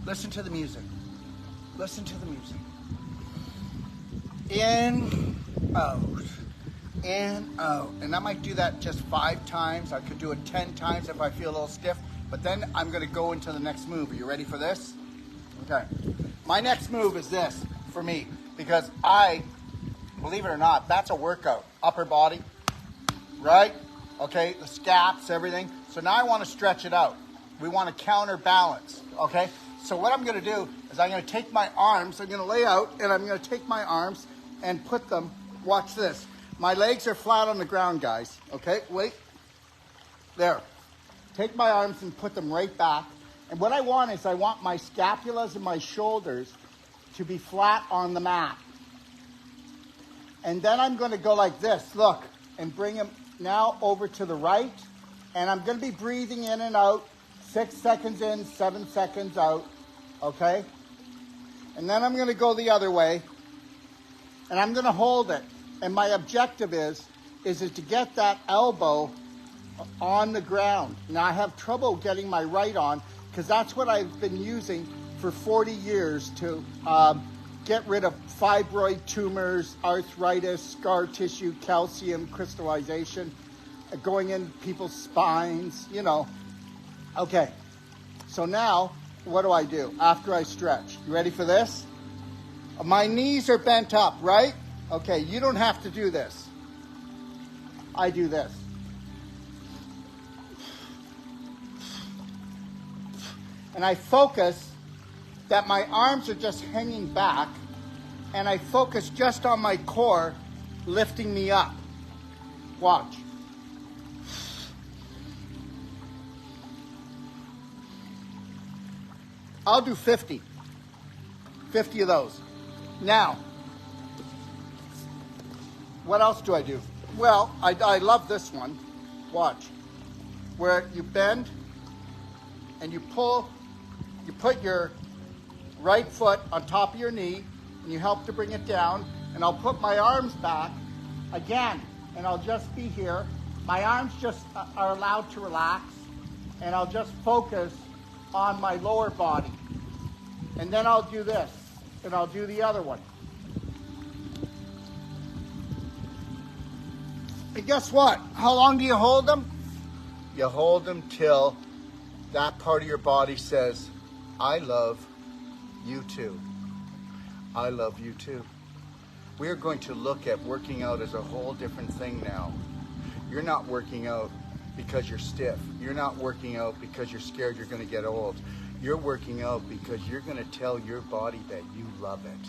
Listen to the music. Listen to the music. In, out. In, out. And I might do that just 5 times. I could do it 10 times if I feel a little stiff. But then I'm going to go into the next move. Are you ready for this? Okay. My next move is this for me. Because believe it or not, that's a workout. Upper body. Right? Okay, the scaps, everything. So now I want to stretch it out. We want to counterbalance, okay? So what I'm going to do is I'm going to take my arms, I'm going to lay out, and I'm going to take my arms and put them, watch this. My legs are flat on the ground, guys, okay? Wait. There. Take my arms and put them right back. And what I want is I want my scapulas and my shoulders to be flat on the mat. And then I'm going to go like this, look, and bring them now over to the right. And I'm going to be breathing in and out. 6 seconds in, 7 seconds out, okay? And then I'm going to go the other way, and I'm going to hold it. And my objective is to get that elbow on the ground. Now, I have trouble getting my right on because that's what I've been using for 40 years to get rid of fibroid tumors, arthritis, scar tissue, calcium crystallization. going in people's spines, you know. Okay, so now what do I do after I stretch? You ready for this? My knees are bent up, right? Okay, you don't have to do this. I do this. And I focus that my arms are just hanging back, and I focus just on my core lifting me up. Watch. I'll do 50. 50 of those. Now, what else do I do? Well, I love this one. Watch. Where you bend and you pull, you put your right foot on top of your knee and you help to bring it down, and I'll put my arms back again and I'll just be here. My arms just are allowed to relax, and I'll just focus on my lower body. And then I'll do this, and I'll do the other one. And guess what? How long do you hold them? You hold them till that part of your body says, I love you too. I love you too. We're going to look at working out as a whole different thing now. You're not working out because you're stiff. You're not working out because you're scared you're going to get old. You're working out because you're going to tell your body that you love it.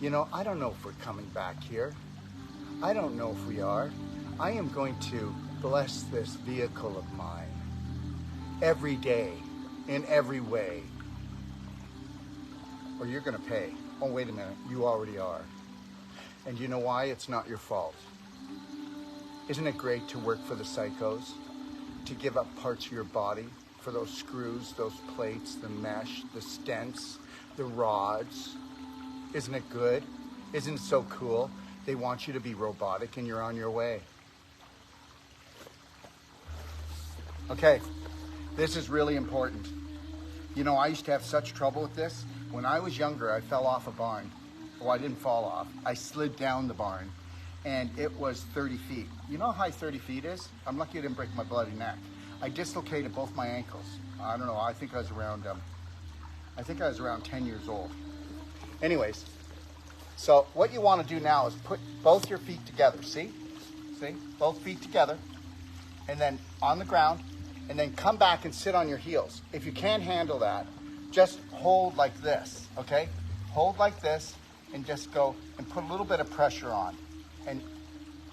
You know, I don't know if we're coming back here. I don't know if we are. I am going to bless this vehicle of mine every day, in every way, or you're going to pay. Oh, wait a minute. You already are. And you know why? It's not your fault. Isn't it great to work for the psychos? To give up parts of your body for those screws, those plates, the mesh, the stents, the rods. Isn't it good? Isn't it so cool? They want you to be robotic and you're on your way. Okay, this is really important. You know, I used to have such trouble with this. When I was younger, I fell off a barn. Well, I didn't fall off. I slid down the barn, and it was 30 feet. You know how high 30 feet is? I'm lucky I didn't break my bloody neck. I dislocated both my ankles. I don't know, I think I was around 10 years old. Anyways, so what you want to do now is put both your feet together. See? Both feet together, and then on the ground, and then come back and sit on your heels. If you can't handle that, just hold like this, okay? Hold like this and just go and put a little bit of pressure on.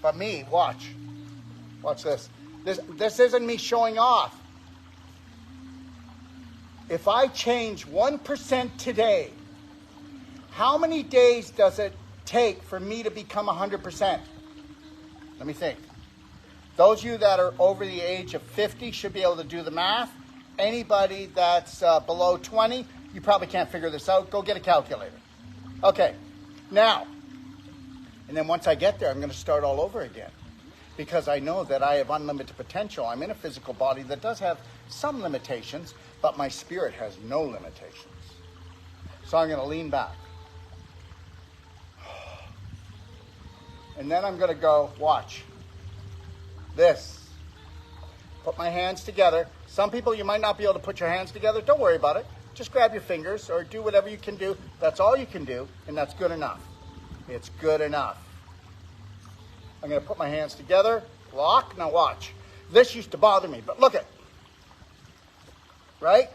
But me, watch this. This isn't me showing off. If I change 1% today, how many days does it take for me to become 100%? Let me think. Those of you that are over the age of 50 should be able to do the math. Anybody that's below 20, you probably can't figure this out. Go get a calculator. Okay, now, and then once I get there, I'm going to start all over again, because I know that I have unlimited potential. I'm in a physical body that does have some limitations, but my spirit has no limitations. So I'm going to lean back. And then I'm going to go, watch this. Put my hands together. Some people, you might not be able to put your hands together. Don't worry about it. Just grab your fingers or do whatever you can do. That's all you can do, and that's good enough. It's good enough. I'm going to put my hands together, lock. Now watch. This used to bother me, but look it. Right?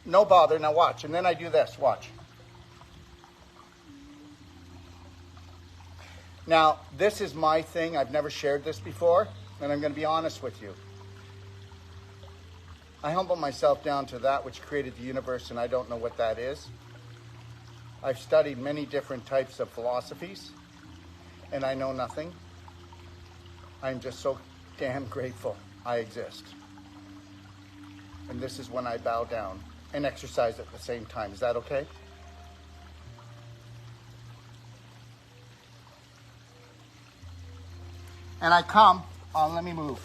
No bother. Now watch. And then I do this. Watch. Now, this is my thing. I've never shared this before, and I'm going to be honest with you. I humble myself down to that which created the universe, and I don't know what that is. I've studied many different types of philosophies, and I know nothing. I'm just so damn grateful I exist. And this is when I bow down and exercise at the same time. Is that okay? And I come, let me move.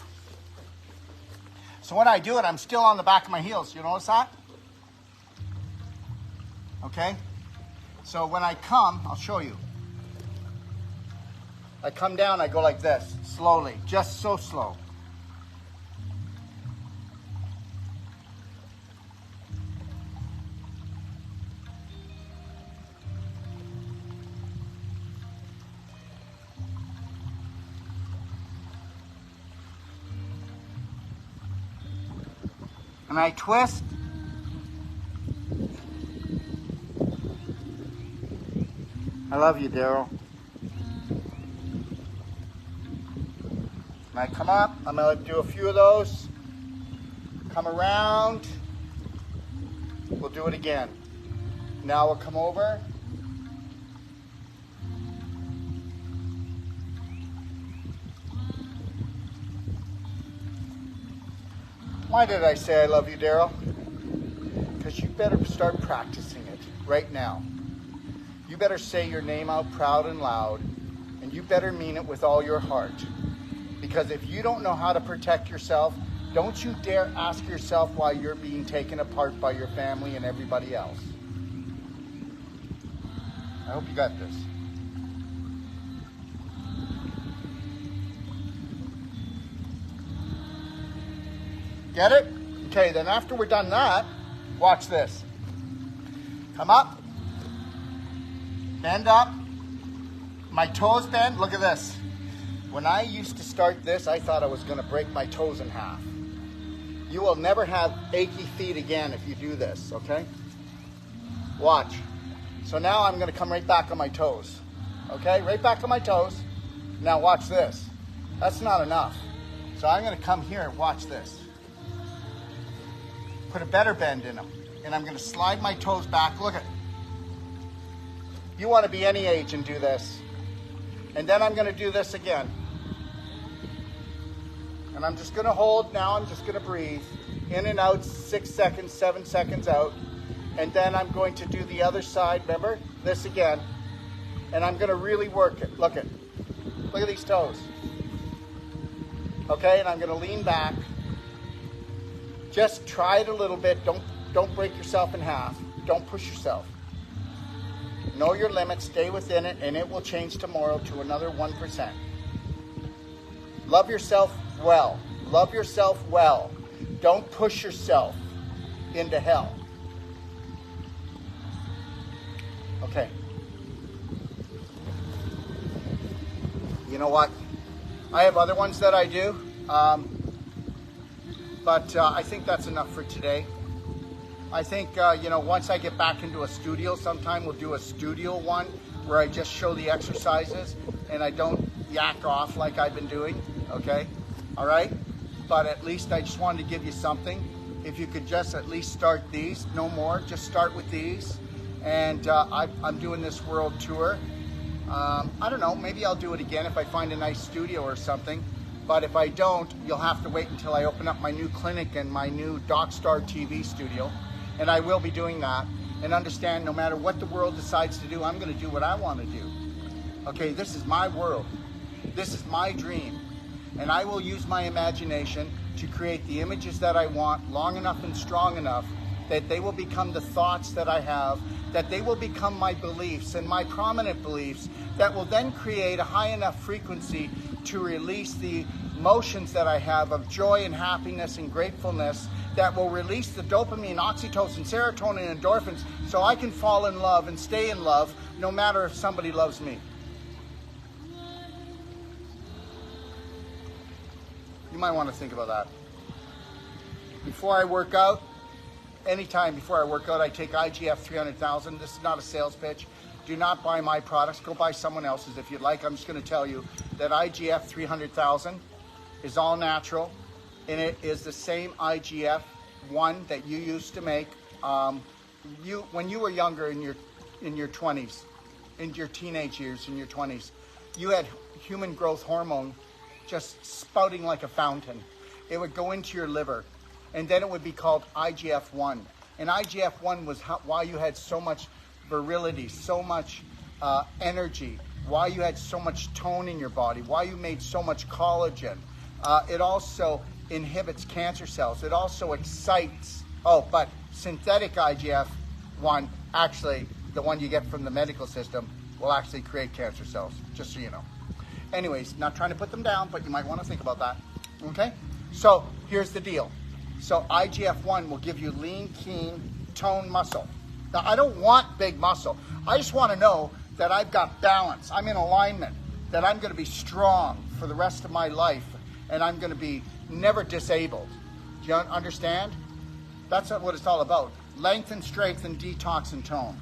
So when I do it, I'm still on the back of my heels. You notice that? Okay? So when I come, I'll show you. I come down, I go like this, slowly, just so slow. and I twist. I love you, Daryl. And I come up, I'm going to do a few of those. Come around. We'll do it again. Now we'll come over. Why did I say I love you, Daryl? Because you better start practicing it right now. You better say your name out proud and loud, and you better mean it with all your heart. Because if you don't know how to protect yourself, don't you dare ask yourself why you're being taken apart by your family and everybody else. I hope you got this. Get it? Okay, then after we're done that, watch this. Come up. Bend up. My toes bend. Look at this. When I used to start this, I thought I was going to break my toes in half. You will never have achy feet again if you do this, okay? Watch. So now I'm going to come right back on my toes. Okay? Right back on my toes. Now watch this. That's not enough. So I'm going to come here and watch this. Put a better bend in them. And I'm going to slide my toes back. Look at it. You want to be any age and do this. And then I'm going to do this again. And I'm just going to hold now. I'm just going to breathe. In and out, 6 seconds, 7 seconds out. And then I'm going to do the other side. Remember? This again. And I'm going to really work it. Look at these toes. Okay, and I'm going to lean back. Just try it a little bit. Don't break yourself in half. Don't push yourself. Know your limits, stay within it, and it will change tomorrow to another 1%. Love yourself well. Love yourself well. Don't push yourself into hell. Okay. You know what? I have other ones that I do, but I think that's enough for today. I think, once I get back into a studio sometime, we'll do a studio one where I just show the exercises and I don't yak off like I've been doing, okay? All right? But at least I just wanted to give you something. If you could just at least start these, no more, just start with these. And I'm doing this world tour. I don't know, maybe I'll do it again if I find a nice studio or something. But if I don't, you'll have to wait until I open up my new clinic and my new Docstar TV studio. And I will be doing that. And understand, no matter what the world decides to do, I'm going to do what I want to do. Okay, this is my world. This is my dream. And I will use my imagination to create the images that I want long enough and strong enough that they will become the thoughts that I have, that they will become my beliefs and my prominent beliefs that will then create a high enough frequency to release the emotions that I have of joy and happiness and gratefulness that will release the dopamine, oxytocin, serotonin, and endorphins so I can fall in love and stay in love no matter if somebody loves me. You might want to think about that. Before I work out, anytime before I work out, I take IGF 300,000. This is not a sales pitch. Do not buy my products. Go buy someone else's if you'd like. I'm just going to tell you that IGF 300,000 is all natural, and it is the same IGF-1 that you used to make. When you were younger in your 20s, in your teenage years, in your 20s, you had human growth hormone just spouting like a fountain. It would go into your liver, and then it would be called IGF-1. And IGF-1 was why you had so much virility, so much energy, why you had so much tone in your body, why you made so much collagen. It also inhibits cancer cells. It also excites. Oh, but synthetic IGF-1, actually, the one you get from the medical system, will actually create cancer cells, just so you know. Anyways, not trying to put them down, but you might want to think about that. Okay? So here's the deal. So IGF-1 will give you lean, keen, toned muscle. Now, I don't want big muscle. I just want to know that I've got balance. I'm in alignment, that I'm going to be strong for the rest of my life, and I'm going to be never disabled. Do you understand? That's what it's all about. Lengthen, strengthen, detox, and tone.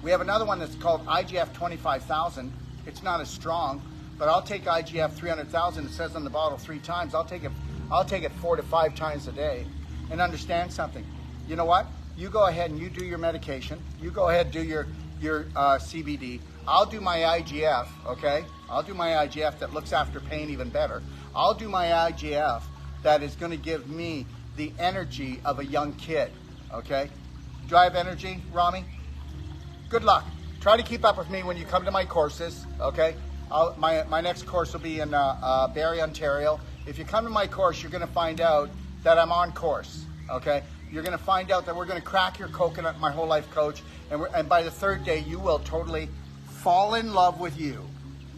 We have another one that's called IGF 25,000. It's not as strong, but I'll take IGF 300,000. It says on the bottle 3 times. I'll take it 4 to 5 times a day. And understand something. You know what? You go ahead and you do your medication. You go ahead and do your CBD. I'll do my IGF, okay? I'll do my IGF that looks after pain even better. I'll do my IGF that is going to give me the energy of a young kid, okay? Do I have energy, Rami? Good luck. Try to keep up with me when you come to my courses, okay? My next course will be in Barrie, Ontario. If you come to my course, you're going to find out that I'm on course, okay? You're going to find out that we're going to crack your coconut, my whole life coach, and by the 3rd day, you will totally fall in love with you.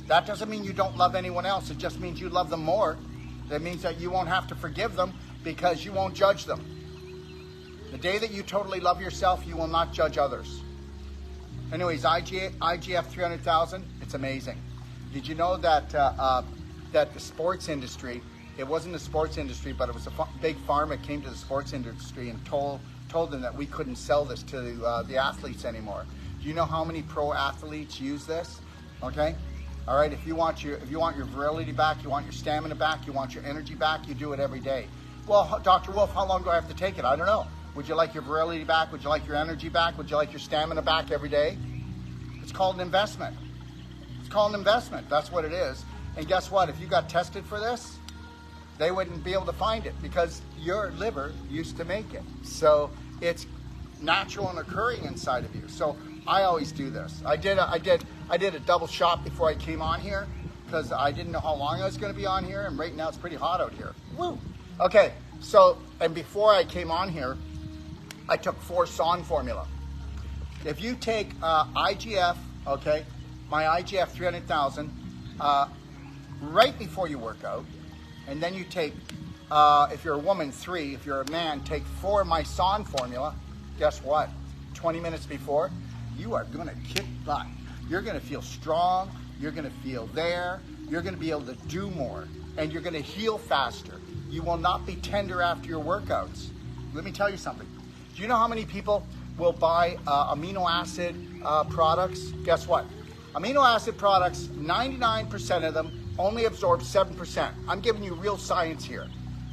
That doesn't mean you don't love anyone else. It just means you love them more. That means that you won't have to forgive them because you won't judge them. The day that you totally love yourself, you will not judge others. Anyways, IGF 300,000, it's amazing. Did you know that that the sports industry, it wasn't the sports industry, but it was a big pharma came to the sports industry and told them that we couldn't sell this to the athletes anymore. Do you know how many pro athletes use this? Okay? All right, if you want your virility back, you want your stamina back, you want your energy back, you do it every day. Well, Dr. Wolfe, how long do I have to take it? I don't know. Would you like your virility back? Would you like your energy back? Would you like your stamina back every day? It's called an investment. It's called an investment. That's what it is. And guess what? If you got tested for this, they wouldn't be able to find it because your liver used to make it. So it's natural and occurring inside of you. So I always do this. I did a double shot before I came on here because I didn't know how long I was going to be on here, and right now it's pretty hot out here. Woo! Okay, so, and before I came on here, I took 4 SON formula. If you take IGF, okay, my IGF 300,000, right before you work out, and then you take, if you're a woman, 3, if you're a man, take 4 of my SON formula, guess what? 20 minutes before, you are going to kick butt. You're going to feel strong. You're going to feel there. You're going to be able to do more. And you're going to heal faster. You will not be tender after your workouts. Let me tell you something. Do you know how many people will buy amino acid products? Guess what? Amino acid products, 99% of them only absorb 7%. I'm giving you real science here.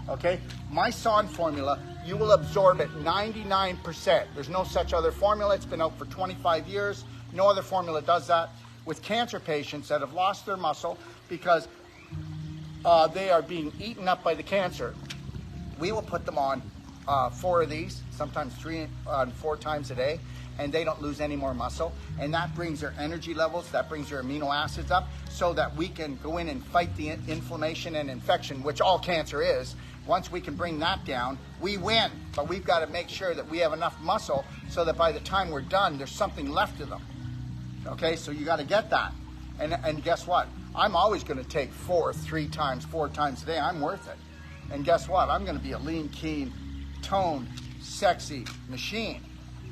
Okay? My SON formula, you will absorb it 99%. There's no such other formula. It's been out for 25 years. No other formula does that. With cancer patients that have lost their muscle because they are being eaten up by the cancer, we will put them on 4 of these, sometimes 3 and 4 times a day, and they don't lose any more muscle. And that brings their energy levels, that brings their amino acids up so that we can go in and fight the inflammation and infection, which all cancer is. Once we can bring that down, we win. But we've got to make sure that we have enough muscle so that by the time we're done, there's something left of them. Okay, so you got to get that. And guess what? I'm always going to take 4 times a day. I'm worth it. And guess what? I'm going to be a lean, keen, toned, sexy machine.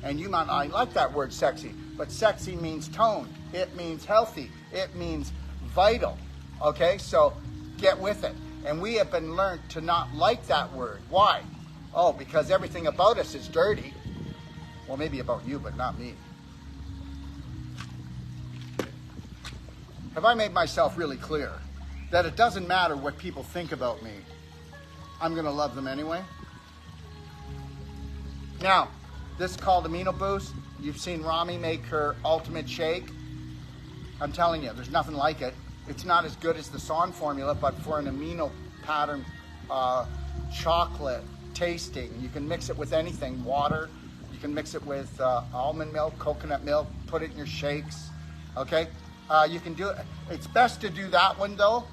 And you might not like that word sexy, but sexy means toned. It means healthy. It means vital. Okay, so get with it. And we have been learned to not like that word. Why? Oh, because everything about us is dirty. Well, maybe about you, but not me. Have I made myself really clear that it doesn't matter what people think about me? I'm going to love them anyway. Now, this is called Amino Boost. You've seen Rami make her ultimate shake. I'm telling you, there's nothing like it. It's not as good as the SON formula, but for an amino pattern, chocolate tasting, you can mix it with anything, water. You can mix it with almond milk, coconut milk, put it in your shakes, okay? You can do it. It's best to do that one though.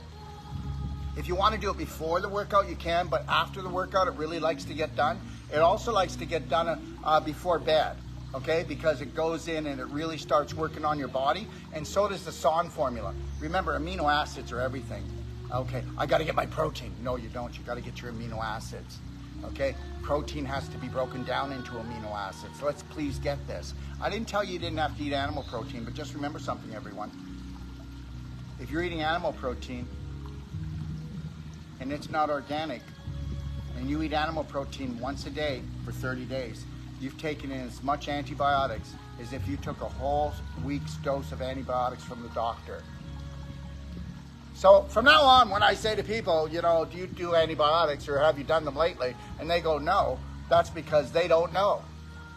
If you want to do it before the workout, you can, but after the workout, it really likes to get done. It also likes to get done before bed, okay? Because it goes in and it really starts working on your body, and so does the SON formula. Remember, amino acids are everything. Okay, I got to get my protein. No, you don't. You got to get your amino acids. Okay, protein has to be broken down into amino acids. So let's please get this. I didn't tell you didn't have to eat animal protein, but just remember something, everyone. If you're eating animal protein and it's not organic and you eat animal protein once a day for 30 days, you've taken in as much antibiotics as if you took a whole week's dose of antibiotics from the doctor. So from now on, when I say to people, you know, do you do antibiotics or have you done them lately? And they go, no, that's because they don't know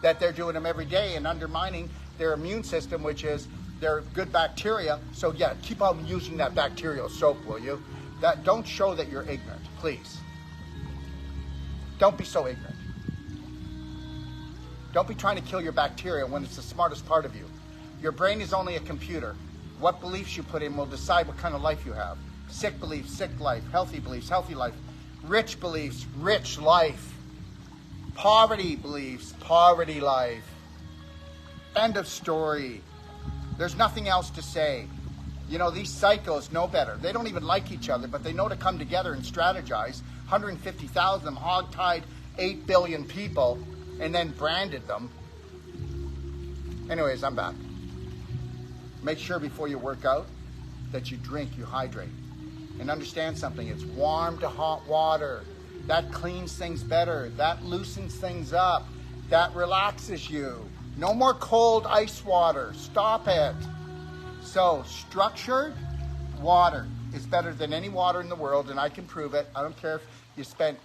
that they're doing them every day and undermining their immune system, which is their good bacteria. So yeah, keep on using that bacterial soap, will you? Don't show that you're ignorant, please. Don't be so ignorant. Don't be trying to kill your bacteria when it's the smartest part of you. Your brain is only a computer. What beliefs you put in will decide what kind of life you have. Sick beliefs, sick life. Healthy beliefs, healthy life. Rich beliefs, rich life. Poverty beliefs, poverty life. End of story. There's nothing else to say. You know, these psychos know better. They don't even like each other, but they know to come together and strategize. 150,000 of them hog-tied 8 billion people and then branded them. Anyways, I'm back. Make sure before you work out that you drink, you hydrate. And understand something, it's warm to hot water. That cleans things better. That loosens things up. That relaxes you. No more cold ice water. Stop it. So, structured water is better than any water in the world, and I can prove it. I don't care if you spent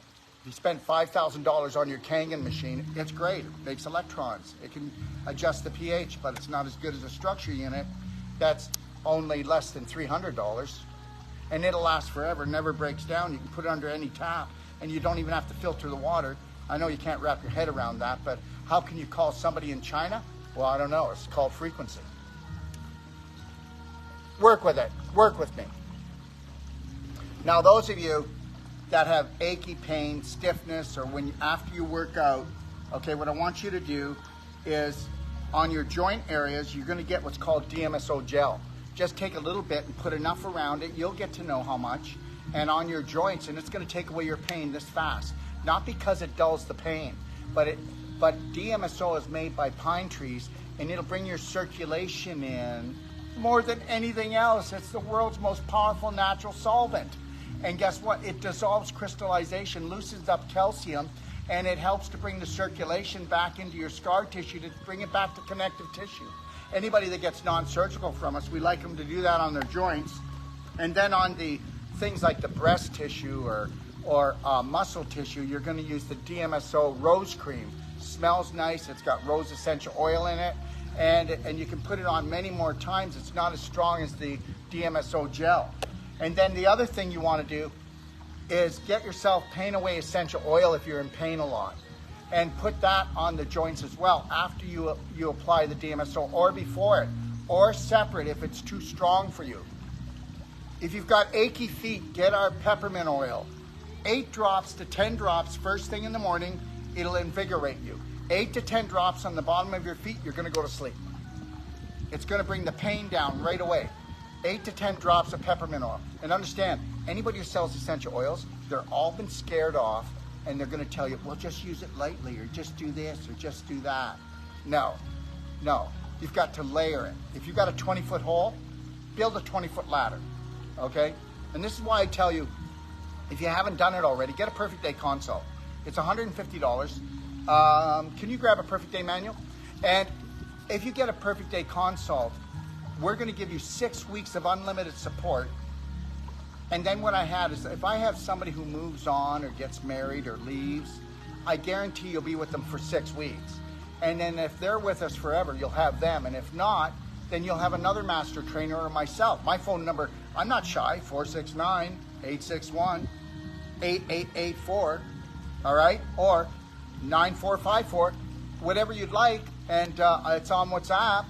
$5,000 on your Kangen machine. It's great. It makes electrons. It can adjust the pH, but it's not as good as a structure unit that's only less than $300. And it'll last forever, never breaks down. You can put it under any tap, and you don't even have to filter the water. I know you can't wrap your head around that, but how can you call somebody in China? Well, I don't know. It's called frequency. Work with it. Work with me. Now, those of you that have achy pain, stiffness, or after you work out, okay, what I want you to do is on your joint areas, you're going to get what's called DMSO gel. Just take a little bit and put enough around it. You'll get to know how much. And on your joints, and it's going to take away your pain this fast. Not because it dulls the pain, but DMSO is made by pine trees, and it'll bring your circulation in more than anything else. It's the world's most powerful natural solvent. And guess what? It dissolves crystallization, loosens up calcium, and it helps to bring the circulation back into your scar tissue, to bring it back to connective tissue. Anybody that gets non-surgical from us, we like them to do that on their joints. And then on the things like the breast tissue or muscle tissue, you're going to use the DMSO rose cream. Smells nice. It's got rose essential oil in it. And you can put it on many more times. It's not as strong as the DMSO gel. And then the other thing you want to do is get yourself pain away essential oil if you're in pain a lot. And put that on the joints as well after you apply the DMSO, or before it, or separate if it's too strong for you. If you've got achy feet, get our peppermint oil. 8 drops to 10 drops first thing in the morning, it'll invigorate you. 8 to 10 drops on the bottom of your feet, you're going to go to sleep. It's going to bring the pain down right away. 8 to 10 drops of peppermint oil. And understand, anybody who sells essential oils, they're all been scared off, and they're going to tell you, well, just use it lightly, or just do this, or just do that. No. You've got to layer it. If you've got a 20-foot hole, build a 20-foot ladder, okay? And this is why I tell you, if you haven't done it already, get a Perfect Day consult. It's $150. Can you grab a Perfect Day manual? And if you get a Perfect Day consult, we're going to give you 6 weeks of unlimited support. And then what I have is, if I have somebody who moves on or gets married or leaves, I guarantee you'll be with them for 6 weeks. And then if they're with us forever, you'll have them. And if not, then you'll have another master trainer or myself. My phone number, I'm not shy, 469-861-8884, all right? Or 9454, whatever you'd like. And it's on WhatsApp.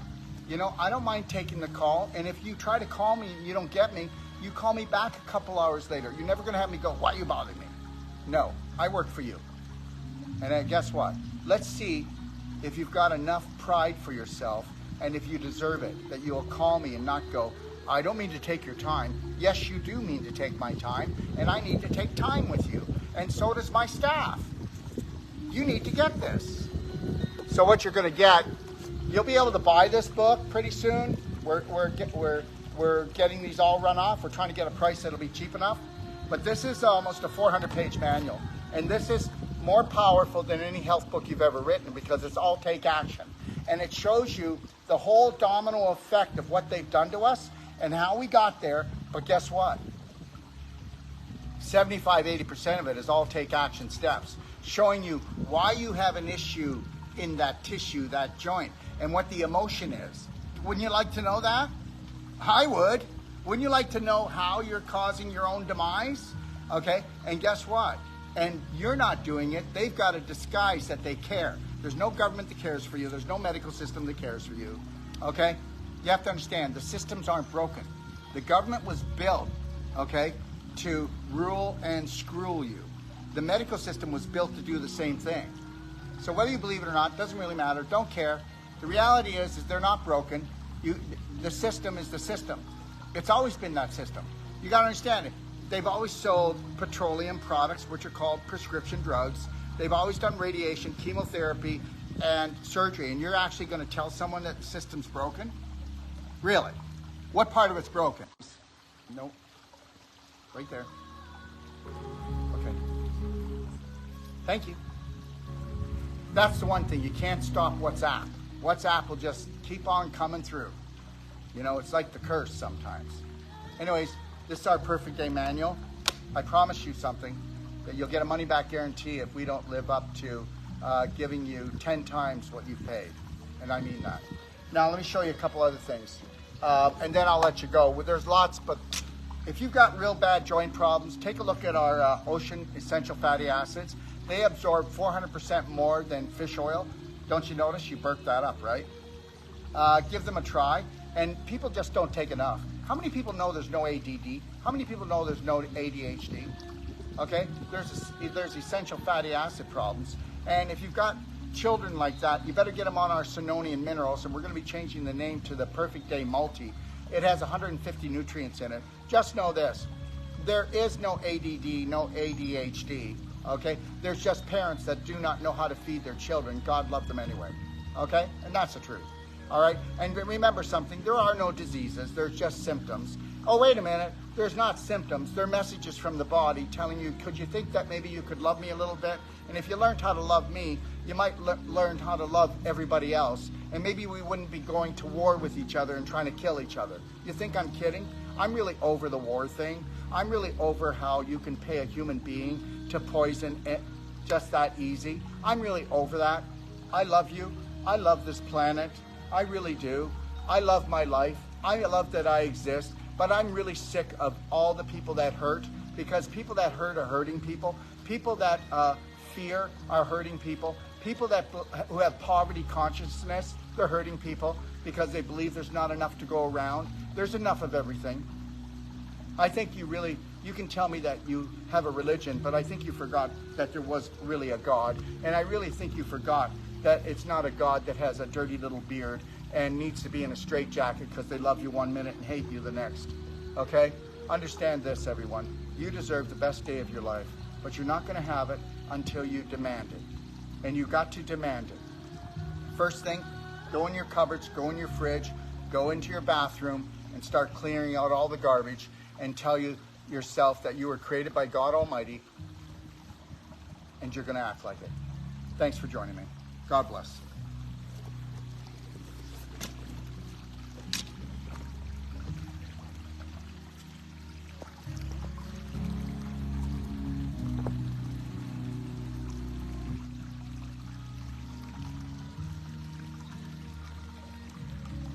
You know, I don't mind taking the call. And if you try to call me and you don't get me, you call me back a couple hours later. You're never going to have me go, why are you bothering me? No, I work for you. And guess what? Let's see if you've got enough pride for yourself and if you deserve it, that you'll call me and not go, I don't mean to take your time. Yes, you do mean to take my time, and I need to take time with you. And so does my staff. You need to get this. So what you're going to get, you'll be able to buy this book pretty soon. We're getting these all run off. We're trying to get a price that'll be cheap enough. But this is almost a 400-page manual. And this is more powerful than any health book you've ever written because it's all take action. And it shows you the whole domino effect of what they've done to us and how we got there. But guess what? 75–80% of it is all take action steps, showing you why you have an issue in that tissue, that joint, and what the emotion is. Wouldn't you like to know that? I would. Wouldn't you like to know how you're causing your own demise? Okay, and guess what? And you're not doing it. They've got to disguise that they care. There's no government that cares for you. There's no medical system that cares for you. Okay? You have to understand, the systems aren't broken. The government was built, okay, to rule and screw you. The medical system was built to do the same thing. So whether you believe it or not, doesn't really matter. Don't care. The reality is they're not broken. The system is the system. It's always been that system. You got to understand it. They've always sold petroleum products, which are called prescription drugs. They've always done radiation, chemotherapy, and surgery. And you're actually going to tell someone that the system's broken? Really? What part of it's broken? Nope. Right there. Okay. Thank you. That's the one thing. You can't stop WhatsApp. WhatsApp will just keep on coming through. You know, it's like the curse sometimes. Anyways, this is our perfect day manual. I promise you something, that you'll get a money back guarantee if we don't live up to giving you 10 times what you've paid. And I mean that. Now, let me show you a couple other things. And then I'll let you go. Well, there's lots, but if you've got real bad joint problems, take a look at our Ocean Essential Fatty Acids. They absorb 400% more than fish oil. Don't you notice? You burped that up, right? Give them a try. And people just don't take enough. How many people know there's no ADD? How many people know there's no ADHD? Okay, there's essential fatty acid problems. And if you've got children like that, you better get them on our Sononian minerals, and we're going to be changing the name to the Perfect Day Multi. It has 150 nutrients in it. Just know this, there is no ADD, no ADHD, okay? There's just parents that do not know how to feed their children. God loved them anyway, okay? And that's the truth. All right, and remember something, there are no diseases, there's just symptoms. Oh, wait a minute, there's not symptoms, they're messages from the body telling you, could you think that maybe you could love me a little bit? And if you learned how to love me, you might learn how to love everybody else. And maybe we wouldn't be going to war with each other and trying to kill each other. You think I'm kidding? I'm really over the war thing. I'm really over how you can pay a human being to poison it just that easy. I'm really over that. I love you. I love this planet. I really do. I love my life. I love that I exist, but I'm really sick of all the people that hurt, because people that hurt are hurting people. People that fear are hurting people. People who have poverty consciousness, they're hurting people because they believe there's not enough to go around. There's enough of everything. I think you can tell me that you have a religion, but I think you forgot that there was really a God. And I really think you forgot that it's not a God that has a dirty little beard and needs to be in a straitjacket because they love you one minute and hate you the next. Okay? Understand this, everyone. You deserve the best day of your life, but you're not going to have it until you demand it. And you got to demand it. First thing, go in your cupboards, go in your fridge, go into your bathroom and start clearing out all the garbage and tell yourself that you were created by God Almighty and you're going to act like it. Thanks for joining me. God bless.